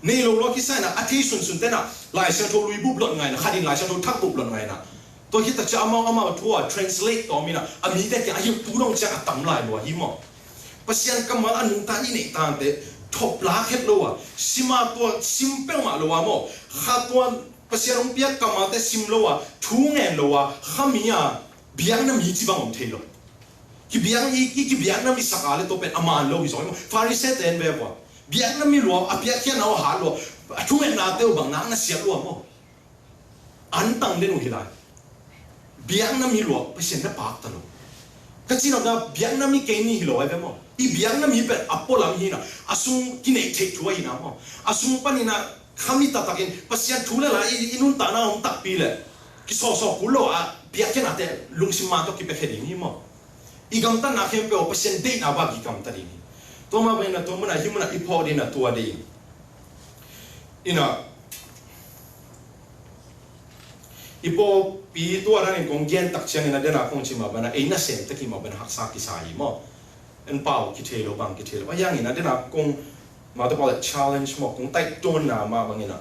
ในโลกเราคิดใช่นะอาทิตย์สุนเต้นน่ะลายเสียทั่วลุยบุบหล่นไงนะขัดินลายเสียทั่วทักบุบหล่นไงนะตัวคิดแต่จะเอามาทั่ว translate ต่อมีนะอามีแต่ที่อายุปูต้องจะตั้มลายรัวหิมะปัศยานกำมันอันนึงตาอีนี่ตาเตะทบลาเข็ดรัวซิมาตัวซิมเปิลมารัวมั้งข้าตัวปัศยานเปียกกำมันแต่ซิมรัวทุ่งเงินรัวข้ามีอ่ะเบียงน้ำมีจีบังอมเทลकि बियांग ना मी सकाले तो पेन अमान लो भी सोई फारिसे तेन बे बो बियांग ना मी लो अपिया क्या ना हा लो अठुमे नाते उ बंग ना सिया लो मो अंतंग देनु हिला बियांग ना मी लो पेसेन ना पाक तलो कछि ना बियांग ना मी केनी हिलो बे मो ई बियांग ना मी पे अपोलम ही ना असुं किने थे थुई ना मो असुं पनी ना खमी ततकिन पसिया थुले ला इनुन ताना हम तक पीले कि सो कुलो आ बिया के नाते लुंगसिमा तो कि पे खेदिं ही मो igam tan na khem pe option date na ba gi kam ta ding to ma ba na to mana hi mana ipo din na to ding ina ipo pi to ran in kong gen tak chang na de na kong chi ma ba na e na sem ta ki ma ba na hak sa ki sa hi mo en pau ki thelo bang ki thelo yang ina de na kong ma to pa challenge mo kong tai ton na ma bang ina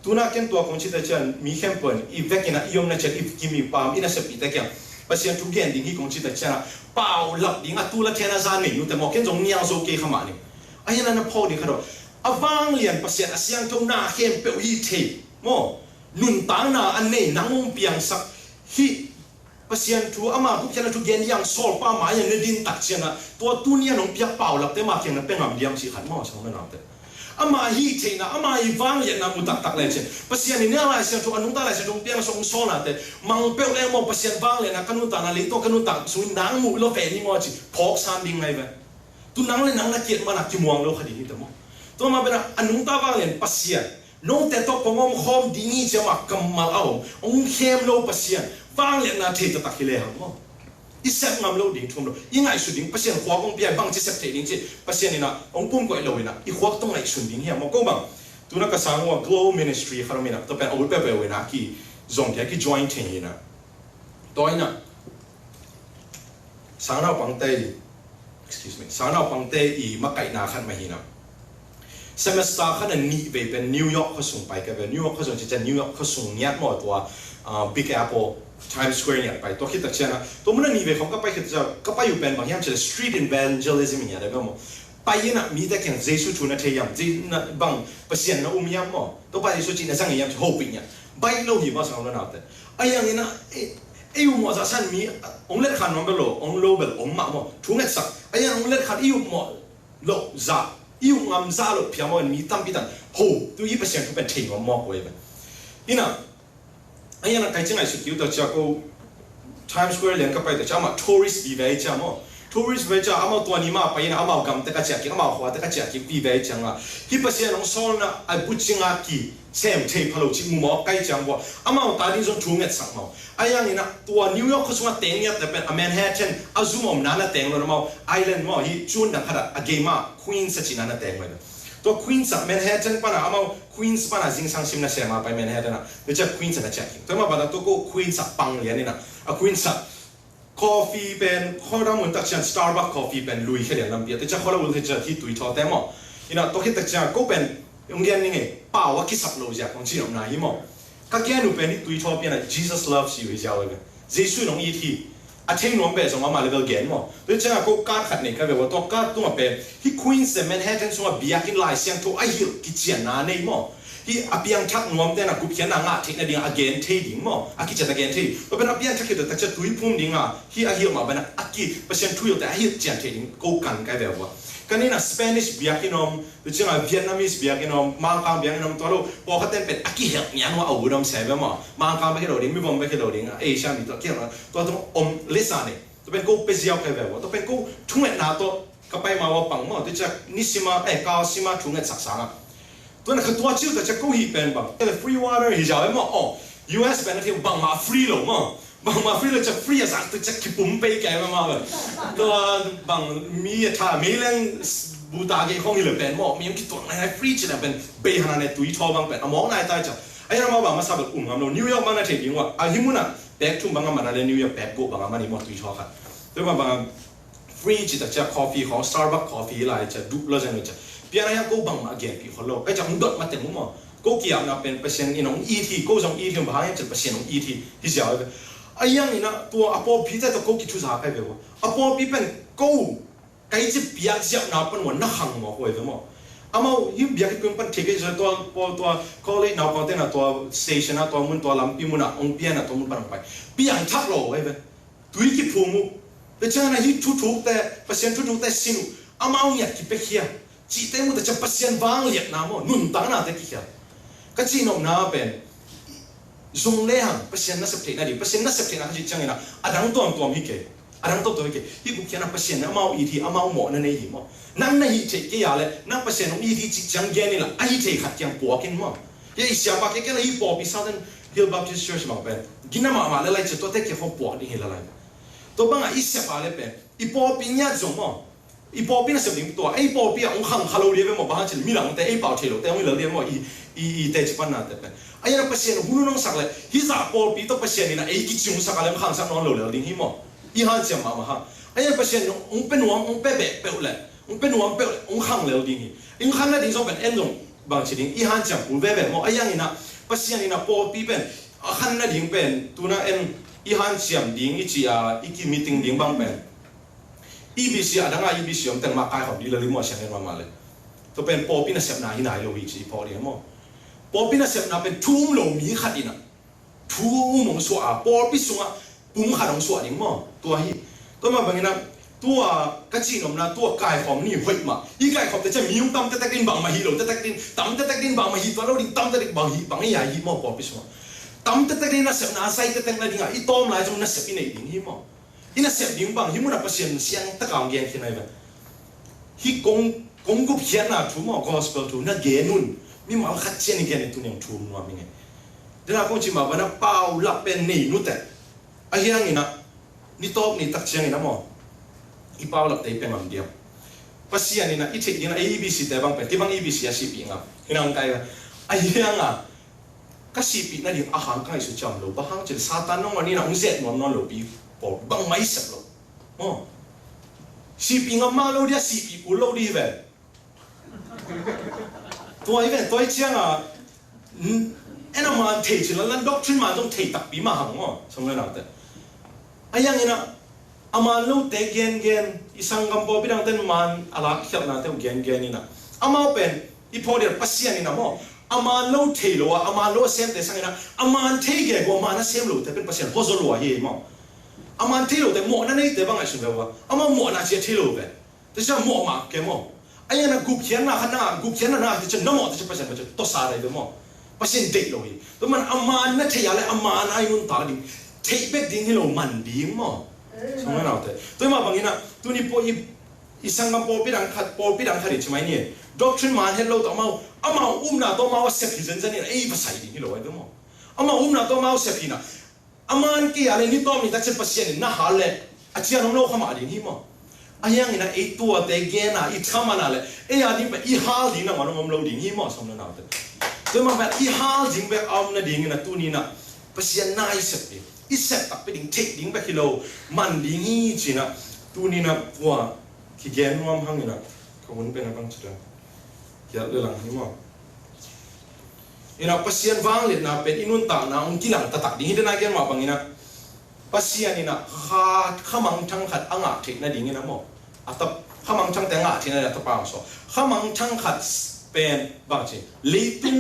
tu na ken to kong chi ta chan mi khem pon i vekina iom na chan if ki mi pam ina se pi ta kyaปัศยานทุกอย่างดิ้งที่กงจิตแต่เจ้าเปล่าหลับดิ้งอ่ะตัวละแค่นั้นซาหนึ่งแต่หมอแค่จงเนียงโซเกขมานี่ไอ้ยันนั้นพอดีครับอ่ะวางเรียนปัศยานเสียงตรงหน้าเข้มเปรี้ยวยี่เทมอนุนต่างหน้าอันนี้นั่งเปียงสัก ฮิภาษาทัวอามาทุกอย่างทุกอย่างยังสอบป้าหมายอย่างในดินตักเชียนะตัวตุนี้น้องเปียกเปล่าหลับแต่มาเพียงนั้นเป็นงามเดียมสีขันหม้อช่างไม่นำแต่อามาฮีเทนะอามาอีวางอย่างนั้นมุตักตักเลยเช่นภาษาเนี่ยอะไรเสียทุกอนุตาอะไรเสียทุกเปียงส่งโซนแต่มังเปียกแล้วมองภาษาวางเลยนะกันุตานาลิโตกันุตักสุนดังมุโลเฟนี่มั่วจีพอกซันดิ้งไงเว้ตุนังเลยนังนักเกียรติมันนักกิมวงโลคดีนี่แต่มั่วตัวมาเป็นอนุตาวางเลยภาษาน้องแต่ตัวปงมคอมดีนี่จะมากำมาเอาองเข้มโลภาษาวางเลยนะเทตตักเลยครับมั่วอีเซฟงามโลดิ่งทุ่มโลยังไงสุดดิ่งภาษาขวากงเปียบังจะเซฟเทดิ่งจีภาษานี่นะองปุ่มก็ไอโลนะอีขวากต้องไอสุดดิ่งเฮียมั่วก็บังตัวนักสร้างว่า global ministry เขาไม่นะตัวเป็นอาวุธแบบเวนะที่จงที่ join เทียนะตัวนี้นะสร้างเราปังเตย excuse me สร้างเราปังเตยอีมาไก่นาขันมาหินะ semester ขันนี้ไปเป็นนิวยอร์กเขาส่งไปกับนิวยอร์กเขาส่งจะนิวยอร์กเขาส่งเนี้ยหมดตัว Big Apple Times Square เนี่ยไปตัวคิดแต่เช่นนะตัวมันนี่ไปเขาก็ไปคิดจะก็ไปอยู่เป็นบางอย่างเช่น street evangelism เนี่ยได้ไหมมั้งไปยันน่ะมีแต่แค่เจสุชุนเทียมจีน่ะบางภาษาเนี่ยอุ้มยามมั้งตัวไปเจสุจีนสังเกตยามโฮปิเนี่ยไปโลหิมาสังเราหน้าแต่ไอ้ยังนี่นะไอ้ยุ่งมั่วจะสั่นมีองเล็ดขันมันก็โลองโลเบลองมามั้งทุ่งเอ็ดสักไอ้ยังองเล็ดขันไอ้ยุ่งมั่วโลจ่าไอ้ยุ่งงามจ่าโลเพียงมันมีตั้มปีตันโหตัวยี่ภาษาทุกเป็นทิ้งมันมั่วกว่าแบบนี่นะไอ้ยังน่ะใครจะไงสุดยิ่งตัวเจ้าก็ Times Square เลี้ยงก็ไปแต่เจ้ามา tourist บีเวจ้ามั้ง tourist บีเจ้าอามาตัวนี้มาไปนะอามากัมแต่ก็เจ้ากี่อามาหัวแต่ก็เจ้ากี่บีเวจังอ่ะที่ภาษาน้องโซนนะไอ้บุจิงอากีเซมเทพโลจิมุมอใกล้จังว่าอามาตาดิ้งจงทุ่งเอ็ดสักมั้งไอ้ยังนี่นะตัวนิวยอร์กเขาส่งมาเต็งเนี่ยแต่เป็นแมนฮัตตันอาซูมอมนั่นน่ะเต็งเลยมั้งไอแลนด์มั้งที่จูนดังขนาดอาเกมาควีนส์จีนั่นน่ะเต็งเลยตัวควีนส์แมนฮัตตันปะนะอามาควีนส์ปะนะจิงสังชิมนะเสียมาไปแมนฮัตตันนะเดี๋ยวจะควีนส์นะเจ้าตัวมาบัดตัวก็ควีนส์ปังเลยนี่นะควีนส์coffee เป็นข้อเราเหมือนตักเช่น Starbucks coffee เป็นลุยแค่เดียวลำเบียแต่จะข้อเราเหมือนจะที่ตุยทอแต่หม้อนี่นะตัวที่ตักเช่นก็เป็นโรงเรียนนี่ไงป่าวว่าคิดสับโลจากของจีนออกมาหิมะก็แค่หนูเป็นที่ตุยทอเป็น Jesus loves you ยาวเลยเจสุน้องอีทีอาทิตย์น้องเป็นสมมาเลเวลเกนหม้อโดยเฉพาะก็การขัดเนี่ยก็แบบว่าตัวการตัวมาเป็นที่ Queens แมนฮัตตันส่วนเบียกินไลน์เสียงตัวไอฮิลกิจเจียนนาในหม้อที่อภิยังทักนวมแต่นะกูเพียงนางอ่ะที่นั่นเดียง again เทดิ่งมั้งอากิจจะ again เทดิ่งก็เป็นอภิยังทักเกิดแต่จะตุยพุ่มดิ่งอ่ะที่อาฮิลมาเป็นอากิเปอร์เซ็นต์ทุยแต่อาฮิลเจียนเทดิ่งกูกันกันแบบว่ากันนี่นะ Spanish เบียกินอมหรือเช่น Vietnamese เบียกินอมมังคังเบียกินอมตัวเราพอเขาเต้นเป็นอากิเฮลเนี่ยว่าเอาอุดมเสพมั้งมังคังไปแค่เราดิ่งไม่บอกไปแค่เราดิ่งเอเชียมีตัวเกี่ยวกับตัวต้องอมเลสานเนี่ยตัวเป็นกูไปเจียวกันแบบว่าตัวเป็นกูทุ่งเอ็ดนาตัวก็ไปมาว่าปังมั้งตัวจะนิสิมากาซิมาทุ่งเอ็ดสักสังอ่ะตัวนั้นคือตัวจิ้วแต่จะกู้ฮีเป็นบังแต่ free water ฮีจะเอาไว้มั้งอ๋อ US เป็นอะไรที่บังมา free หรอมั้งบังมา free เลยจะ free อะไรตัวจะคิดปุ่มไปแกมั้งแบบตัวบังมีท่ามีแรงบูตาเกี่ยของฮีเลยเป็นมั้งมีอย่างคิดตัวไหน free จะเป็นไปหาในตุยทอบังเป็นมองไหนตายจ้ะไอ้เรามาบังมาสับอุ่นกันเรานิวยอร์กบังนั่นเองว่าอาฮิมุนะแบกทุ่มบังมาในนิวยอร์กแบกกูบังมาในมอตุยทอค่ะตัวมาบัง free จะจะ coffee ของ Starbucks coffee อะไรจะดุแล้วจะเนี่ยเพียงอะไรก็บังมาเกี่ยปีคนเราไอ้จะมึงดดมาแต่มึงมั้งก็เกี่ยวนะเป็นเปอร์เซ็นต์นี่น้อง ET ก็ส่ง ET มาให้จะเปอร์เซ็นต์ของ ET ที่เสียไปไอ้ยังนี่นะตัวอพอพีแต่ตัวก็คิดทุกอย่างไปแบบว่าอพอพีเป็นก็ไอ้จะเปียกเสียน้ำเป็นวันนักขังมั้งคุยไปมั้งอามายิ่งเบียกเป็นเทคนิคตัวก็เลยน้ำก็เต้นตัวสเตชันตัวมุนตัวลำปีมุนองเปียนตัวมุนปังไปเปียงทักโลไอ้เป็นตุยกี่พูมุแต่เจ้าหน้าที่ทุกแต่เปอร์เซ็นต์ทุกแต่สินุอามาเนี่ยคิดไปเขียจีเต็มแต่จะเปอร์เซ็นต์วางเลียดน้ำนุ่นตั้งหน้าแต่กี่เขียก็จีนอมน้าเป็นจงเลี้ยงเปอร์เซ็นต์น่าเสพติดนะดิเปอร์เซ็นต์น่าเสพติดนะที่จังไงนะอาดังตัวมีเกอาดังตัวมีเกที่กูเขียนนะเปอร์เซ็นต์อามาอีทีอามาหมอนั่นเองมั้งนั่นในอีเทกี่อะไรนั่นเปอร์เซ็นต์ของอีทีจีจังเกนี่แหละไอ้เทขัดยังปวกินมั้งยังอีเสียบาเกกันเลยอีปอบอีสานฮิลบัพติสต์เชิร์ชมั้งเป็นกินน้ำมาเลยเลยจะตัวเด็กเขาปวดนี่อะไรตัวบางอีเสียบาเลยเป็นอีปอบปีนี้จงมั้งอีปอปีน่ะเสพติดตัวไอ้ปอปีอ่ะองขังคาร์โลเรียเป็นหมดบ้านเฉลี่ยมีหลังแต่ไอ้เป่าเทโลแต่ไม่เหลือเรียนว่าอีเตจิปันน่ะแต่เป็นไอ้ยังเปอร์เซ็นต์หุ่นน้องสักเลยฮิซาปอปีต้องเปอร์เซ็นต์นี่นะไอ้กิจงสักอะไรมันขังสักน้องเหลือดิ้งหิมะอีฮันเจียมาฮะไอ้ยังเปอร์เซ็นต์องเป็นหวงองเป๊ะเป๊ะเลยองเป็นหวงเป๊ะองขังเหลือดิ้งหิอิงขังนั่นดิ้งสองเป็นเอ็นตรงบางชนิดอีฮันเจียมกูเป๊ะมั้งไอ้ยังนี่นะเปอร์เซ็นต์นี่นะปอปีเป็นขันนั่นดิ้งเป็นตัวนั้นเอ็นอีฮันเจียมดิ้งอีจีอีกิมีติ้งดิ้งบางเป็นEBC อ่ะดังไง EBC ผมแต่งมาขายของดีเลยมั่วเสียงเงินมาเลยตัวเป็นปอปีน่ะเสียบนาที่ไหนเราวิจิพอดีมั้งปอปีน่ะเสียบนาเป็นทุ่มโลมีขัดอินะ ทูมงสวะปอปิสุงะปุ่มขาดงสวะนี่มั้งตัวฮีตัวมาบางทีนะตัวกระจีนอมนะตัวกายของนี่หอยมาอีกายของแต่จะมียุ่งตั้มแต่ดินบางมาฮีโลแต่ดินตั้มแต่ดินบางมาฮีตัวเราดิตั้มแต่ดินบางฮีบางฮีใหญ่ฮีมั้งปอปิสุงะตั้มแต่ดินน่ะเสพน่าใส่แต่นั่นดิ่งอ่ะอีต้มลายจงน่ะเสพอีนี่ดิ่งฮีมั้งอีน่ะเสพดิ่งบางฮีมันน่ะเปอร์เซ็นต์เสียงตะกางเกียงที่ไหนบ้างฮีกงกุบเขียนน่ะถูกมั้ง gospel ถูกน่ะเกนุนมีมาขัดเชียนอีกแค่นี้ตัวยังถูกมั้งมีไงเดี๋ยวเราคงจะมาวันนั้นเป่าหลับเป็นนี่นู่นแต่ไอ้ยังนี่นะนี่โต๊ะนี่ตักเชียงนี่นะมั้งอีเป่าหลับแต่เป็นมันเดียวภาษานี่นะอีเทคนี่นะ ABC แต่บางเป็นที่บาง ABC อาชีพอีกอ่ะที่นั่งไกลว่าไอ้ยังอ่ะก็ชีพนั่นเองอาหารก็ไอ้สุดจำรู้บ้างจะซาตานน้องวันนี้นะอุ้งเจ็ดนอนรู้ปีปอดบางไม่สักรู้อ๋อชีพงามาเราเดียชีพอุเราดีเว้ยตัวไอ้เว้ยตัวไอ้เจ้าอ่ะเอ็นมาเทจิแล้วนั่นด็อกทรินมาต้องเทตักปีมาหังอ๋อสมัยนั้นแต่ไอ้ยังนี่นะอามาลูเตเกนอีสังกัมโปบิดังเต้นมันอะไรเขียนนั่นเต้เกนนี่นะอามาเป็นอีพอเดียร์ปัสยานี่นะมั้งอามาลูเทโลอามาลูเซมเตสังนี่นะอามาเทเกกูอามาน่ะเซมโลแต่เป็นปัสยาโฮโซโลอะเย่มั้งอามาเทโลแต่หมอนั่นนี่แต่บางไอ้สิ่งแบบว่าอามาหมอน่ะเชื่อเทโลแบบแต่จะหมอมาแกมั้งไอ้ยังนะกุบเขียนนะขนาดกุบเขียนนะที่จะน้ำหมอที่จะปัสยาจะตัวสาอะไรแบบมั้งปัสยาเด็กโลยแต่มันอามาน่ะเทียอะไรอามาน่ะไอ้นุ่นตาดิเทเบกดิ้งให้เรามันดีมั้งสมัยนั้นแต่ตัวมาบางทีนะตัวนี้พออีสังกัมโปปิดังขัดใช่ไหมเนี่ยด็อกทรินมาเฮลโลตัวมาอามาน่ะตัวมาว่าเสพหินเจนเนี่ยไอ้ภาษาดิ้งให้เราไอ้แบบมั้งอามาน่ะตัวมาว่าเสพหินนะอามันกี่อะไรนี่ตัวมีแต่จะภาษาเนี่ยน่าหาเลยอาจารย์น้องเราเข้ามาดิ้งให้มั้งไอ้ยังนี่นะไอ้ตัวแต่เกณฑ์นะไอ้ทำมันอะไรไอ้ยังนี่แบบอีฮาลดิ้งนะมันเราดิ้งให้มั้งสมัยนั้นแต่ตัวมาแบบอีฮาลดิ้งแบบเอาเนี่ยดิ้งนะตัวนี้นะภาษาน่าอิสระอีเสพตักไปดิ้งเทคดิ้งไปกิโลมันดิ้งนี่จีนะตัวนี้นะว่าขี้เกียจน้อมหังนี่นะเขาคนเป็นอะไรบ้างจุดนั้นอย่าเรื่องหลังนี่มั้งนี่นะภาษาฟังเลยนะเป็นอินุนตานะองค์กี่หลังตักดิ้งที่ได้น่าเกลียดมาบางนี่นะภาษานี่นะข้ามังทั้งขัดอ่างเทคนะดิ้งนี่นะมั้งอัตข้ามังทั้งแต่งอ่างเทคนะอัตปางสอข้ามังทั้งขัดเป็นบางทีลีตุง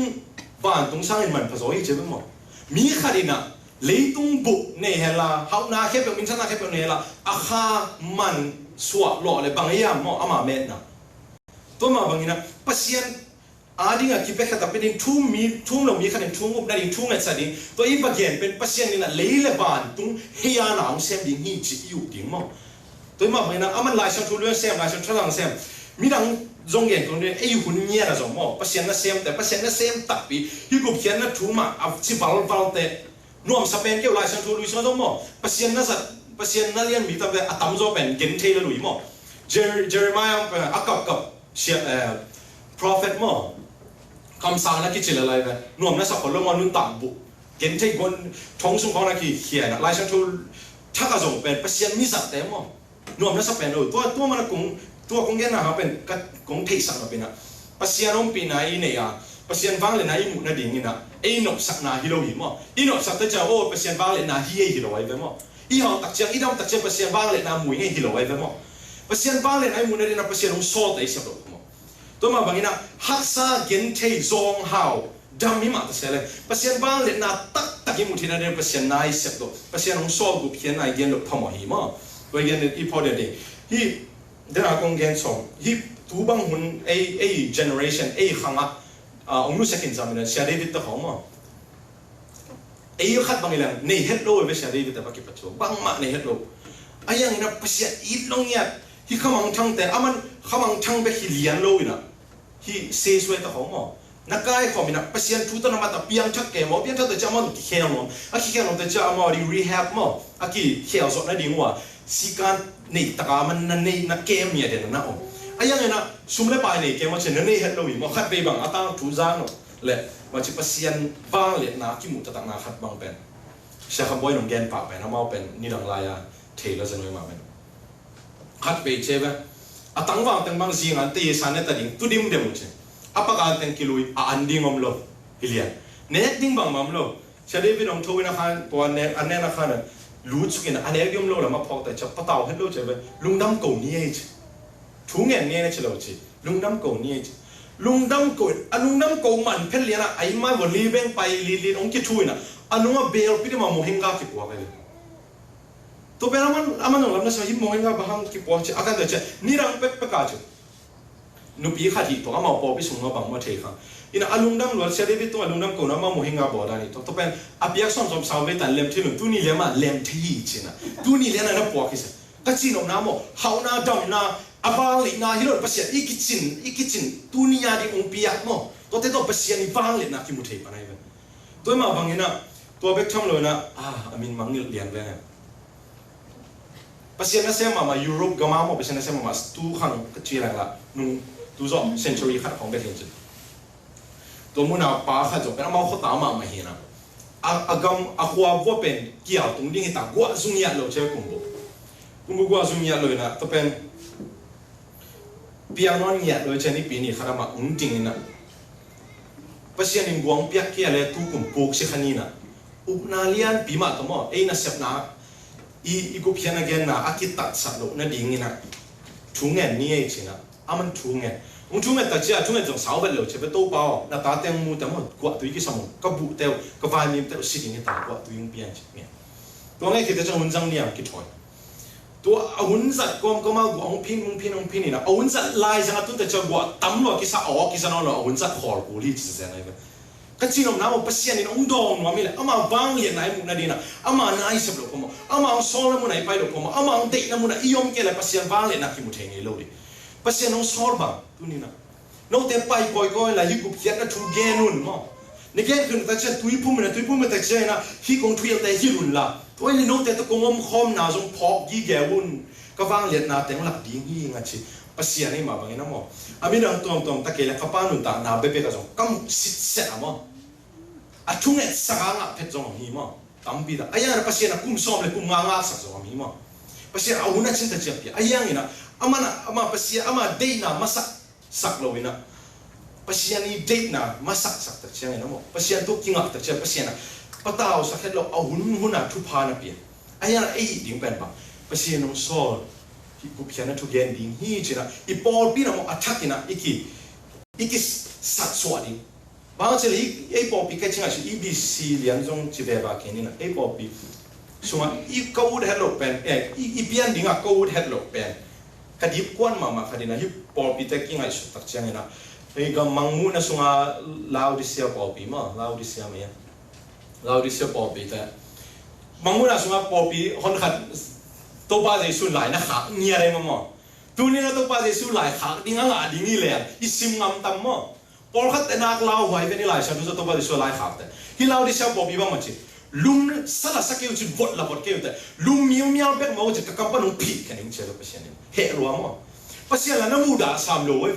บ้านตุงสร้างมันภาษาอีกเจ็บมั้งมีขัดนี่นะเลยตุงบุกเนี่ยละเขาหน้าแค่เป็นมินชันหน้าแค่เป็นเนี่ยละอาคามันสวะหล่อเลยบางอย่างมั่งอามาเม็ดนะตัวมาบางอย่างนะภาษาอาดิ้งอ่ะคิดไปแค่แต่เป็นทุ่งเรามีขนาดทุ่งอุบนั่นเองทุ่งไอ้สัตว์นี้ตัวอีบางอย่างเป็นภาษานี่นะเลยละบานตุงเฮียหนาวเซมดิ้งนี่จิอยู่ดิ้งมั่งตัวมาบางอย่างนะอามันลายช่างทุเรียนเซมลายช่างทุเรียนเซมมีดังจงเห็นตรงนี้ไอ้หุ่นเนี่ยนะจงมั่งภาษาน่ะเซมแต่ภาษาน่ะเซมตักปีที่กูเขียนน่ะทุ่งมาเอาชิบาลแต่นวมสเปนเกี่ยวลายช่างทุลุยช่างจงมั่งภาษาน่ะสัตภาษาน่ะเรียนมีแต่แบบอัตมโจเป็นเกณฑ์เทเลลุยมั่งเจอร์มายเป็นอักกับเชียprophet มั่งคำสั่งนักกิจอะไรแบบนวมน่ะสักคนละมันนุ่นต่ำบุเกณฑ์เทคนท้องสุ่งของนักกิจเขียนลายช่างทุถ้ากระจงเป็นภาษามิสัตแต่มั่งนวมน่ะสักเป็นตัวมันคงตัวคงแค่น่ะครับเป็นคงเทสักมาเป็นอ่ะภาษาโน้มปีไหนเนี่ยภาษาฟังเลยนะอีหมุนน่ะดิ่งนี่นะไอ้นกสักนาฮิโลหิมะอีนกสักแต่จะโอ้ภาษาฟังเลยนะฮิเอฮิโลไว้แบบมั้งอีห้องตักเชียงอีดำตักเชียงภาษาฟังเลยนะมวยไงฮิโลไว้แบบมั้งภาษาฟังเลยนะไอ้หมุนน่ะดิ่งนะภาษาลงโซ่แต่อีสักดอกมั้งตัวมาบางทีนะฮักษาเกณฑ์เทซองฮาวดำมิมาแต่เสร็จเลยภาษาฟังเลยนะตักอีหมุนที่นั่นเนี่ยภาษาหน้าอีสักดอกภาษาลงโซ่กุบเขียนไอ้เกณฑ์ลงพม่าหิมะตัวเกณฑ์อีพอเดย์ฮีเดี๋ยวเราคงเกณฑ์สองฮีตูบังหุ่นไอ้ generation ไอ้ขังอ่ะองค์นู้นสักกินจำเลยเสียดีวิตต์เขามั้งไอ้ยุคขัดบางอย่างในเฮดโลเวเสียดีวิตต์ปากกิปัจจุบังมาในเฮดโลไอ้ยังนะภาษาอีลงเนี่ยที่ขมังทั้งแต่มันขมังทั้งไปฮิเลียนโลนะที่เซสวยต์เขามั้งนักการเขามีนะภาษาทุกตัวนั้นมาแต่เพียงชักเกมเพียงชักแต่จะมาดูที่เขียนมั้งอาคีเขียนแต่จะมารีแฮบมั้งอาคีเขียนสดนั่นดีว่าสิการในตะการมันนั่นในนักเกมเนี่ยเด่นนะไอ้ยังไงนะสุ่มเล่ไปเนี่ยเกมว่าเช่นนั้นเห็นเราอีกมาขัดไปบางอัตราทุจางเนาะเลยว่าจะภาษาบางเลยนะที่มุดต่างๆขัดบางเป็นเชื่อคำบ่อยหนุ่มแกนปากไปนะมาเป็นนี่ดังลายเทเลจะน้อยมาเป็นขัดไปเช่ไหมอัตราบางแต่บางสิ่งอันที่สันนิษฐานตัวดิ้มเดมุเช่อัปปะการแต่งกิลุยอันดิ้งอมโลฮิเลียเน็ตดิ้งบางมัมโลเชื่อได้พี่น้องทวีนะครับตัวเน็ตอันเน็ตนะครับเนี่ยรู้สึกนะอันเน็ตดิ้งโลแล้วมาพอแต่จะปะเต่าให้โลเช่ไหมลุงดำกูนี่เองทุ่งเงี้ยเนี่ยเฉลยจีลุงดำกูนี่ ลุงดำกูลุงดำกูมันเพลียนะไอ้มาวันลีเบงไปลีองคิดช่วยนะอันนู้นเบลพี่มาโมเฮงกาคิดว่าไงตัวเป็นอามันลำนั้นสมัยโมเฮงกาบ้างคิดว่าจะอาการเด็กนี่รังเป็ดกาจูนุปีขัดที่ตัวอามาปอพิสุงมาบังมาเทค่ะอินะลุงดำล้วนเสียดีตัวลุงดำกูนะมาโมเฮงกาบอกได้นี่ตัวเป็นอาเปียกซ้อมสาวเวตันเล็มที่หนึ่งตัวนี้เลี้ยมาเล็มที่จีน่ะตัวนี้เลี้ยนะปวดคิดก็จีนอมน้ำโมเฮานาดำนาอาบาลินาฮิโร่ภาษาอีกิจินตัวนี้ยาดีองเปียกโมตัวเตตัวภาษานี่ฟังเลยนะคิมุเทปอะไรแบบตัวมาบังนี่นะตัวเบกทำเลยนะอามินมังนี่เรียนไปนะภาษาเนี่ยเสียมายุโรปก็มาโมภาษาเนี่ยเสียมาตู้ขังก็จีอะไรละนุ่งตู้จอเซนจูรี่ขัดของเบกเห็นจุดตัวมุนาป้าขัดจบเป็นอามาเขาตามมาเห็นนะอากำอาขวาว่าเป็นเกี่ยวตรงนี้ให้ตากว่าซุ่มยาเราใช้กุมบุกว่าซุ่มยาเลยนะตัวเป็นเปียโนเนี่ยโดยเฉพาะปีนี้ขนาดมาจริงๆนะภาษาหนึ่งกวางเปียกเกี่ยเลยทุกคนปลูกสิขนี้นะอุปนาเลียนปีมาตัวมั้งน่ะเสพนะอีกุเพียนอะไรนะอากิตัดสัตว์โลกนั่นดิ่งนะทุ่งเงินนี่เองใช่นะมันทุ่งเงินแต่เจ้าทุ่งเงินจงสาวไปเลยเฉพาะตัวเปล่าหน้าตาเต็มมูแต่มันกว่าตัวยี่สมุนก็บุเตวก็ไฟมีแต่สิ่งนี้ต่างกว่าตัวยิ่งเปลี่ยนเนี่ยตัวนี้คือจะหุ่นจังเนี่ยคิดถอยตัวหุ่นสัตว์ก็มากูองพินนี่นะหุ่นสัตว์ลายจังตุ้งแต่จะกูตั้มหรอกิสากิสานอนหรอหุ่นสัตว์ขอกูรีจิเซนอะไรแบบก็จีนอมน้ำมันภาษาเนี่ยองดองว่ามีเลยอามาบางเรียนไหนมุนดีนะอามาไหนสับหลอกผมอามาซ้อนแล้วมุนไหนไปหลอกผมอามาเด็กแล้วมุนไหนยอมเกล้ภาษาบางเรียนนักกิมุเทงเลยเลยภาษาน้องซ้อนบางตัวนี้นะน้องเตะไปก่อยๆละฮิกุเพียนนะทุเกนุนมั้งนี่แค่คือแต่เจ้าตุยพุ่มแต่เจ้านะฮิกงทุยแต่ฮิรุนละตัวนี้น้องเตะตะกงอมคอมนาจงพอกยี่แกวุนก็วางเลียนนาแต่งหลักดีงี้งั้นสิภาษานี่มาบางอย่างมั้งอามินังตัวตะเกียร์ข้าป้านุนตานาเบเปก็จงกัมสิเสะมั้งอาทุ่งเอ็ดสักงะเพชรจงมีมั้งกัมปีดาไอ้ยังภาษาคุมซ้อมเลยคุมงาสักจงมีมั้งภาษาเอาหุ่นชิ้นตะเจียบไอ้ยังนี่นะอามาภาษาอามาเดย์นะมาสักโลวินะภาษานี่เดย์นะมาสักตะเจียงนี่นะมั้งภาษาตัวกิงอ่ะตะเจียบภาษานะปะตาวสักแค่เราเอาหุ่นทุพานะเปียไอ้ยังไอ้ดิ่งเป็นปะภาษาน้องซ้อนที่กูเพียนทุกอย่างดิ่งฮีจีนะอีปอลปีนะมั้งอัฐกินะอีกสัตว์สวัสดีบางทีไอ้ปอลปีก็จริงอ่ะชื่อ EBC เรียนจงจีเบบ้าแค่นี้นะไอ้ปอลปีส่วนอีกูดเฮดโลเป็นอีเปียนดิ่งอ่ะกูดเฮดโลเป็นคดีกวนมาคดีนะที่ปอลปีแต่กินอ่ะสุดตักเชียงนะไอ้ก็มังมูนะส่วนลาวดิเซียปอลปีมั้งลาวดิเซียมั้ยลาวดิเซียปอลปีแต่มังมูนะส่วนปอลปีคนขัดตัวป้าจะสู้หลายนะขาเงียอะไรมั้งตัวนี้นะตัวป้าจะสู้หลายขาดิ้งอ่ะดิ้งนี่เลยอีซิมงามตั้มมั้งพอขัดแต่นักลาวไว้เป็นนี่หลายชาติตัวป้าจะสู้หลายขาแต่ที่ลาวดิเซียปอลปีบ้างมั้งจีลุมสละสักเกี่ยวจุดวดละวดเกี่ยวแต่ลุมมีเอาแบบมาว่าจะกำปั้นนุ่งผีกันเองเชื่อตัวเปอร์เซ็นต์เนี่ยเฮรัวมั้งเปอร์เซ็นต์ละน้ำมูดาสามโลเว้ย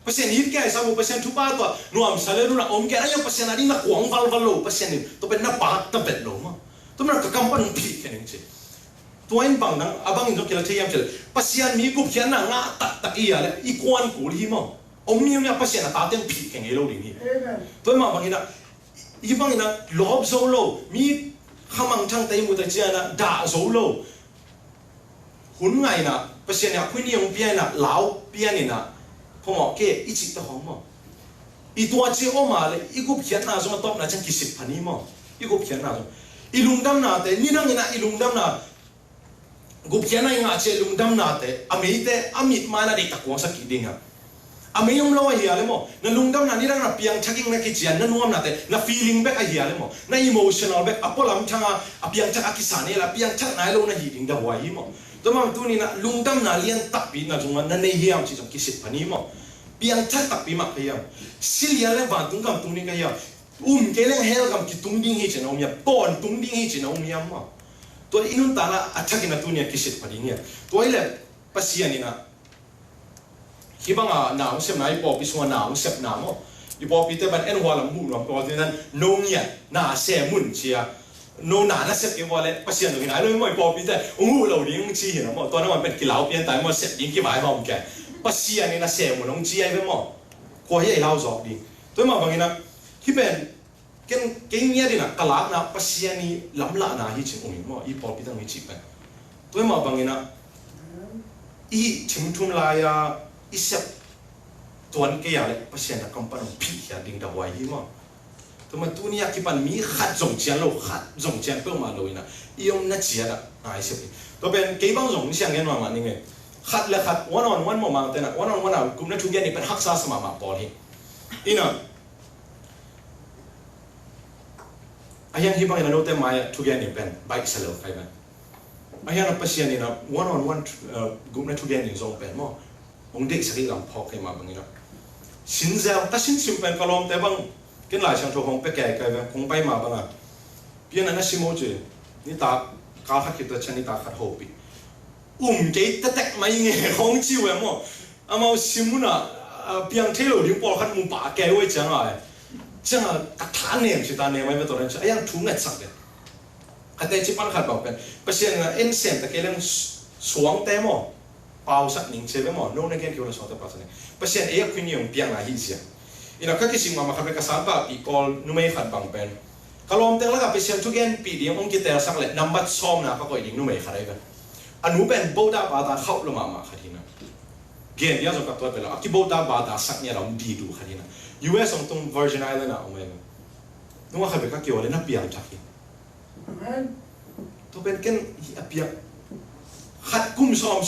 เปอร์เซ็นต์นี้แก่สามเปอร์เซ็นต์ทุบป้าตัวนัวมสาเลรุนะอมแก่ไอ้ยังเปอร์เซ็นต์นี้นักหวงวัลโลเปอร์เซ็นต์นี่ตัวเป็นนักปาตะเบ็ดโลมั้งตัวมันกำปั้นนุ่งผีกันเองเชื่อตัวเองบางนังบางอินโดเกลเทียมเชื่อเปอร์เซ็นต์มีกุบเขียนงาตักอีอะไรอีกวนกูรีมั้งอมมีเปอร์เซ็นต์ตาเต็มผีกันเองโลดีนี่ตัวมาบางอินนะอีบางอินนะลอบโซโลมีข้ามังช่างเตยมุตเจียนะด่าโซโลหุ่นไงนะเปอร์เซ็นต์เนี่ยคุณยังเปียนะลาวเปียนี่นะพอหมอเกะอีจิตตะหอมมั้งอีตัวเจ้ามาเลยอีกุบเขียนน่าสมตบน่าจังกิสิบพันนี่มั้งอีกุบเขียนน่าสมอีลุงดำน่าแต่นี่นั่งนะอีลุงดำน่ากุบเขียนน่ายังอาเจลุงดำน่าแต่อเมริกาอเมริกามานะเด็กตะกวงสักกี่ดิ่งครับอเมริกาเราเหี้ยเลยมั้งนั่นลุงดำน่านี่นั่งน่ะเปียงชักกิ้งนักกิจยันนั่นนุ่มน่าแต่นั่น feeling แบบเหี้ยเลยมั้งนั่น emotional แบบพอลำช่างเปียงชักกิสานนี่ละเปียงชักไหนเรานั่นหิดิ่งดาวายมั้งตัวมันตัวนี้นะลุงดำน่าเลี้ยงตักปีน่ะจงนั่นในเหี้ยมที่จงกิสิบพันนี่มั้งเปียงชักตักปีมากเลยสิเลี้ยงเลยวันตุ้งกำตุ้งนี่ก็ยังเกล้งเฮลกำกิตุ้งดิ้งให้เจนเอาเมียป้อนตุ้งดิ้งให้เจนเอาเมียมั้งตัวอินุนตาละอัฐกินตัวนี้กิสิบพันนี่ตัวนี้แหละภาษานี่นะที่บางหนาวเสียบไหนปอบพิสวาหนาวเสียบหนาวอีปอบพิเตบันเอ็นวาลมุนว่าปอบที่นั่นโนเงียหนาเสียมุนเชียโนหนาน่าเสียบกี่วันเลยภาษาหนึ่งไหนเลยไม่ปอบพิเตงูเหล่านี้มันชี้เห็นมั้งตัวนั้นมันเป็นกีฬาเปลี่ยนแต่มันเสียบยิงกี่หมายมาผมแกภาษานี่นะเสียมุนน้องชี้ไอ้เพื่อนมั้งกว่าให้เราสอบดีตัวมาบางทีนะที่เป็นเก่งเงี้ยดีนะกลากนะภาษานี่ล้ำละนะที่จริงอุ้ยมั้งอีปอบพิตั้งไม่จีบเป็นตัวมาบางทีนะอีชิมทุ่มลายอีเสียบ tuan ke ya le pasien na kampan pi ya ding da wai hi mo to ma tu ni ya ki pan mi khat zong chian lo khat zong chian pe ma lo ina iom na chia da ai se to ben ke bang zong siang ngen ma ni nge khat le khat one on one mo ma te na one on one na kum na thu gen ni pen hak sa sama ma pol hi ina ayang hi bang ina no te ma ya thu gen ni pen bike selo kai ban ayang na pasien ni na one on one kum na thu gen ni zong pen mo ong dek sakit lam phok kai ma bang ina sin zel ta sin sim pen kalom te bang ken lai sang tho hong pe kai kai kong pai ma bang a pian na simo je ni ta ka khat ki ta chani ta khat ho pi ke ta tek mai nge hong chi we mo amao simuna piang thelo ring por khat mu pa ke we chang ai chang ka tha ne chi ta ne mai me to ren cha ayang thu ngat sak de ate chi pan khat ba pen pasien na en sem ta ke leng suang te mo pau sak ning che ve mo no ne gen ki ona so ta pa sa ne pasien e kwin yong piang la hi sia ina ka ki sing ma kha be ka sa pa pi kol nu mai khat bang pen kalom te la ka pasien thu gen pi ding ong ki te sak le number som na ka ko ding nu mai kha dai ka anu ben boda ba ta khau lo ma khatina gen ya zo ka to pe la ki boda ba ta sak nya ram di du khatina US ong tung Virgin Island na ong men nu kha be ka ki ole na piang thaki to ben ken apia khat kum som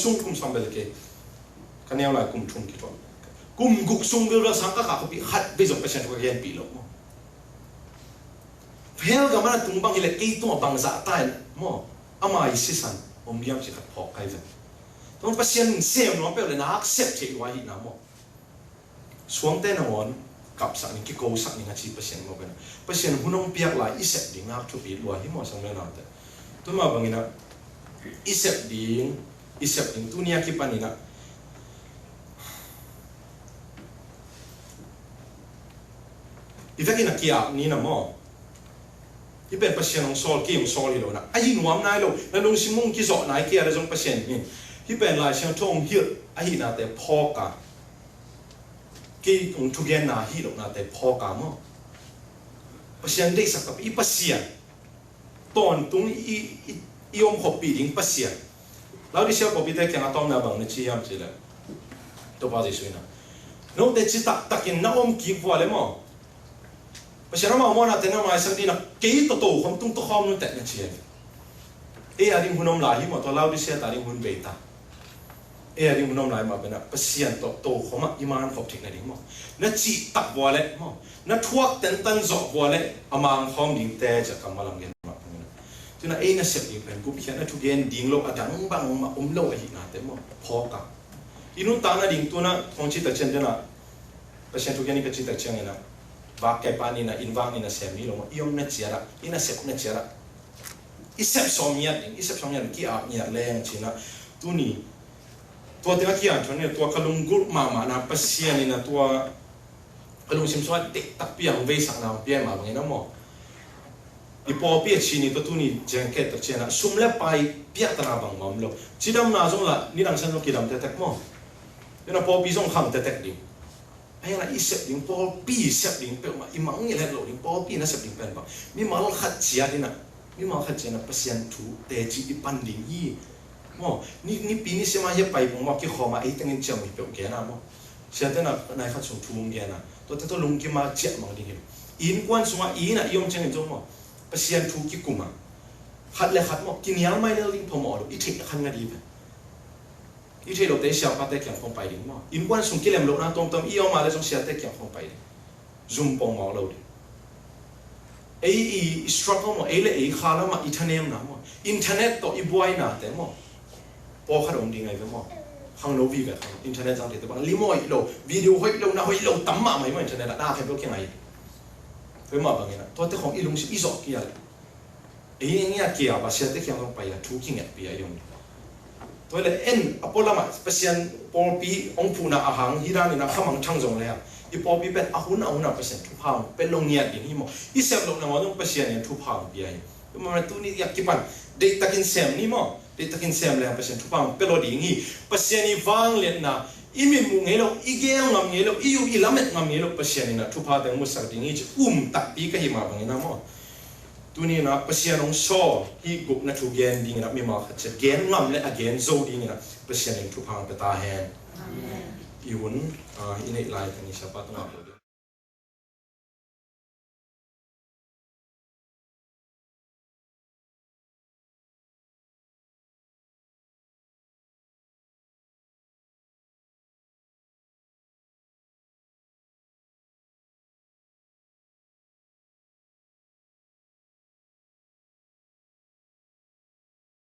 bel ke kanel la kum thum ki to kum guk sung bel ra sang ka ka pi khat be zo pasien ko gen pi lo mo phel ga mana tung bang ile ke to bang za ta mo ama i sisan om liam chi khat phok kai ve ton pasien sem no pe le na accept che wa hi na mo suang te na won kap sa ni ki ko sak ni nga chi pasien mo ben pasien hunong piak la i set ding ak thu pi lo hi mo sang le na te to ma bangina i set ding tu nia ki panina ivekina kia ni na mo iben pasien ong sol ki ong sol lo na ai nuam nai lo na long simong ki zo nai ki ara jong pasien ni iben lai siang thong hi ai na te phoka ki ong thu gen na hi lo na te phoka mo pasien dei sak ka i pasien ton tung i om kho pi ding pasien lao di sia ko pi te kana tom na bang na chi yam chi le to ba ji suina no te chi tak takin na om ki bwa le mo pasien ma mo na te na mai sang di na ke to khom tung to khom nu te na chi e a ding hunom la hi mo to lao di sia ta ding hun be ta e a ding hunom lai ma bena pasien to khoma iman khop thik na ding mo na chi tak bwa le mo na thuak ten tan zo bwa le amang khom ding te cha kamalam gen ma tu na e na sep ding pen gup hian na thu gen ding lo adang bang ma lo hi na te mo phoka inu ta na ding tu na thong chi ta chen de na pasien thu gen ni ka chi ta chang ina va ke pa ni na inwang ni na sem ni lo mo iom na chiara ina sep na chiara isep somia ki a nya leng china tu ni to te ki an thon ne to kalung gur ma na pasien ni na to kalung sim so tik tak piang ve sak na pian ma bang ina mo ipo pia chini to tu ni jengket ta chena sumle pai pia ta na bang mom lo chidam na zong la ni dang san lo ki dam te tek mo ina po pi zong kham te tek ding ai na isep ding po pi sep ding pe ma imang ni le lo ding po pi na sep ding pen ba mi mal khat chia dina mi mal khat chena pasien thu te chi i pan ding yi mo ni pi ni sema ye pai bong ma ki khoma ai tengin chang mi pe ke na mo sia te na nai khat sung thu nge na to te to lung ki ma che ma ding in kwan sunga i na yom chang in mo pasien thu ki kuma khat le khat mo ki nial mai le ling phomo lo i thik khan nga di i thelo te sia pa te kyang phong pai ding mo in kwan sung ki lem lo na tom i o ma le sung sia te kyang phong pai zoom pong mo lo di ai struggle mo ai le ai khala ma ithanem na mo internet to i buai na te mo po kha dong ding ai ve mo hang no vi ve internet jang te bang limoi lo video hoi lo na hoi lo tam ma mai mo internet da khe bo ki ngai với mọi người là tôi thấy không ilung si iso kia ấy nghe kia và xem thấy không phải là chú kinh nghiệm bây giờ tôi là en apola mà pasien polpi ông phụ na ahang hiran na khamang thang jong le i polpi ben ahuna pasien thu phang ben long nia ding hi mo i sem lo na mo pasien en thu phang bây giờ mà tu ni yak kipan de takin sem ni mo de takin sem le pasien thu phang pelo ding hi pasien ni wang le na imi mu nge lo igel ngam nge lo iu ilamet ngam nge lo pasien na thu pha dang mu sak ding hi tak pi ka hi ma bang na mo tu ni na pasien ong so hi gup na thu gen ding na mi ma khat che gen ngam le again zo ding na pasien ing thu pha ta hen i hun in ei lai kan ni sapa tonga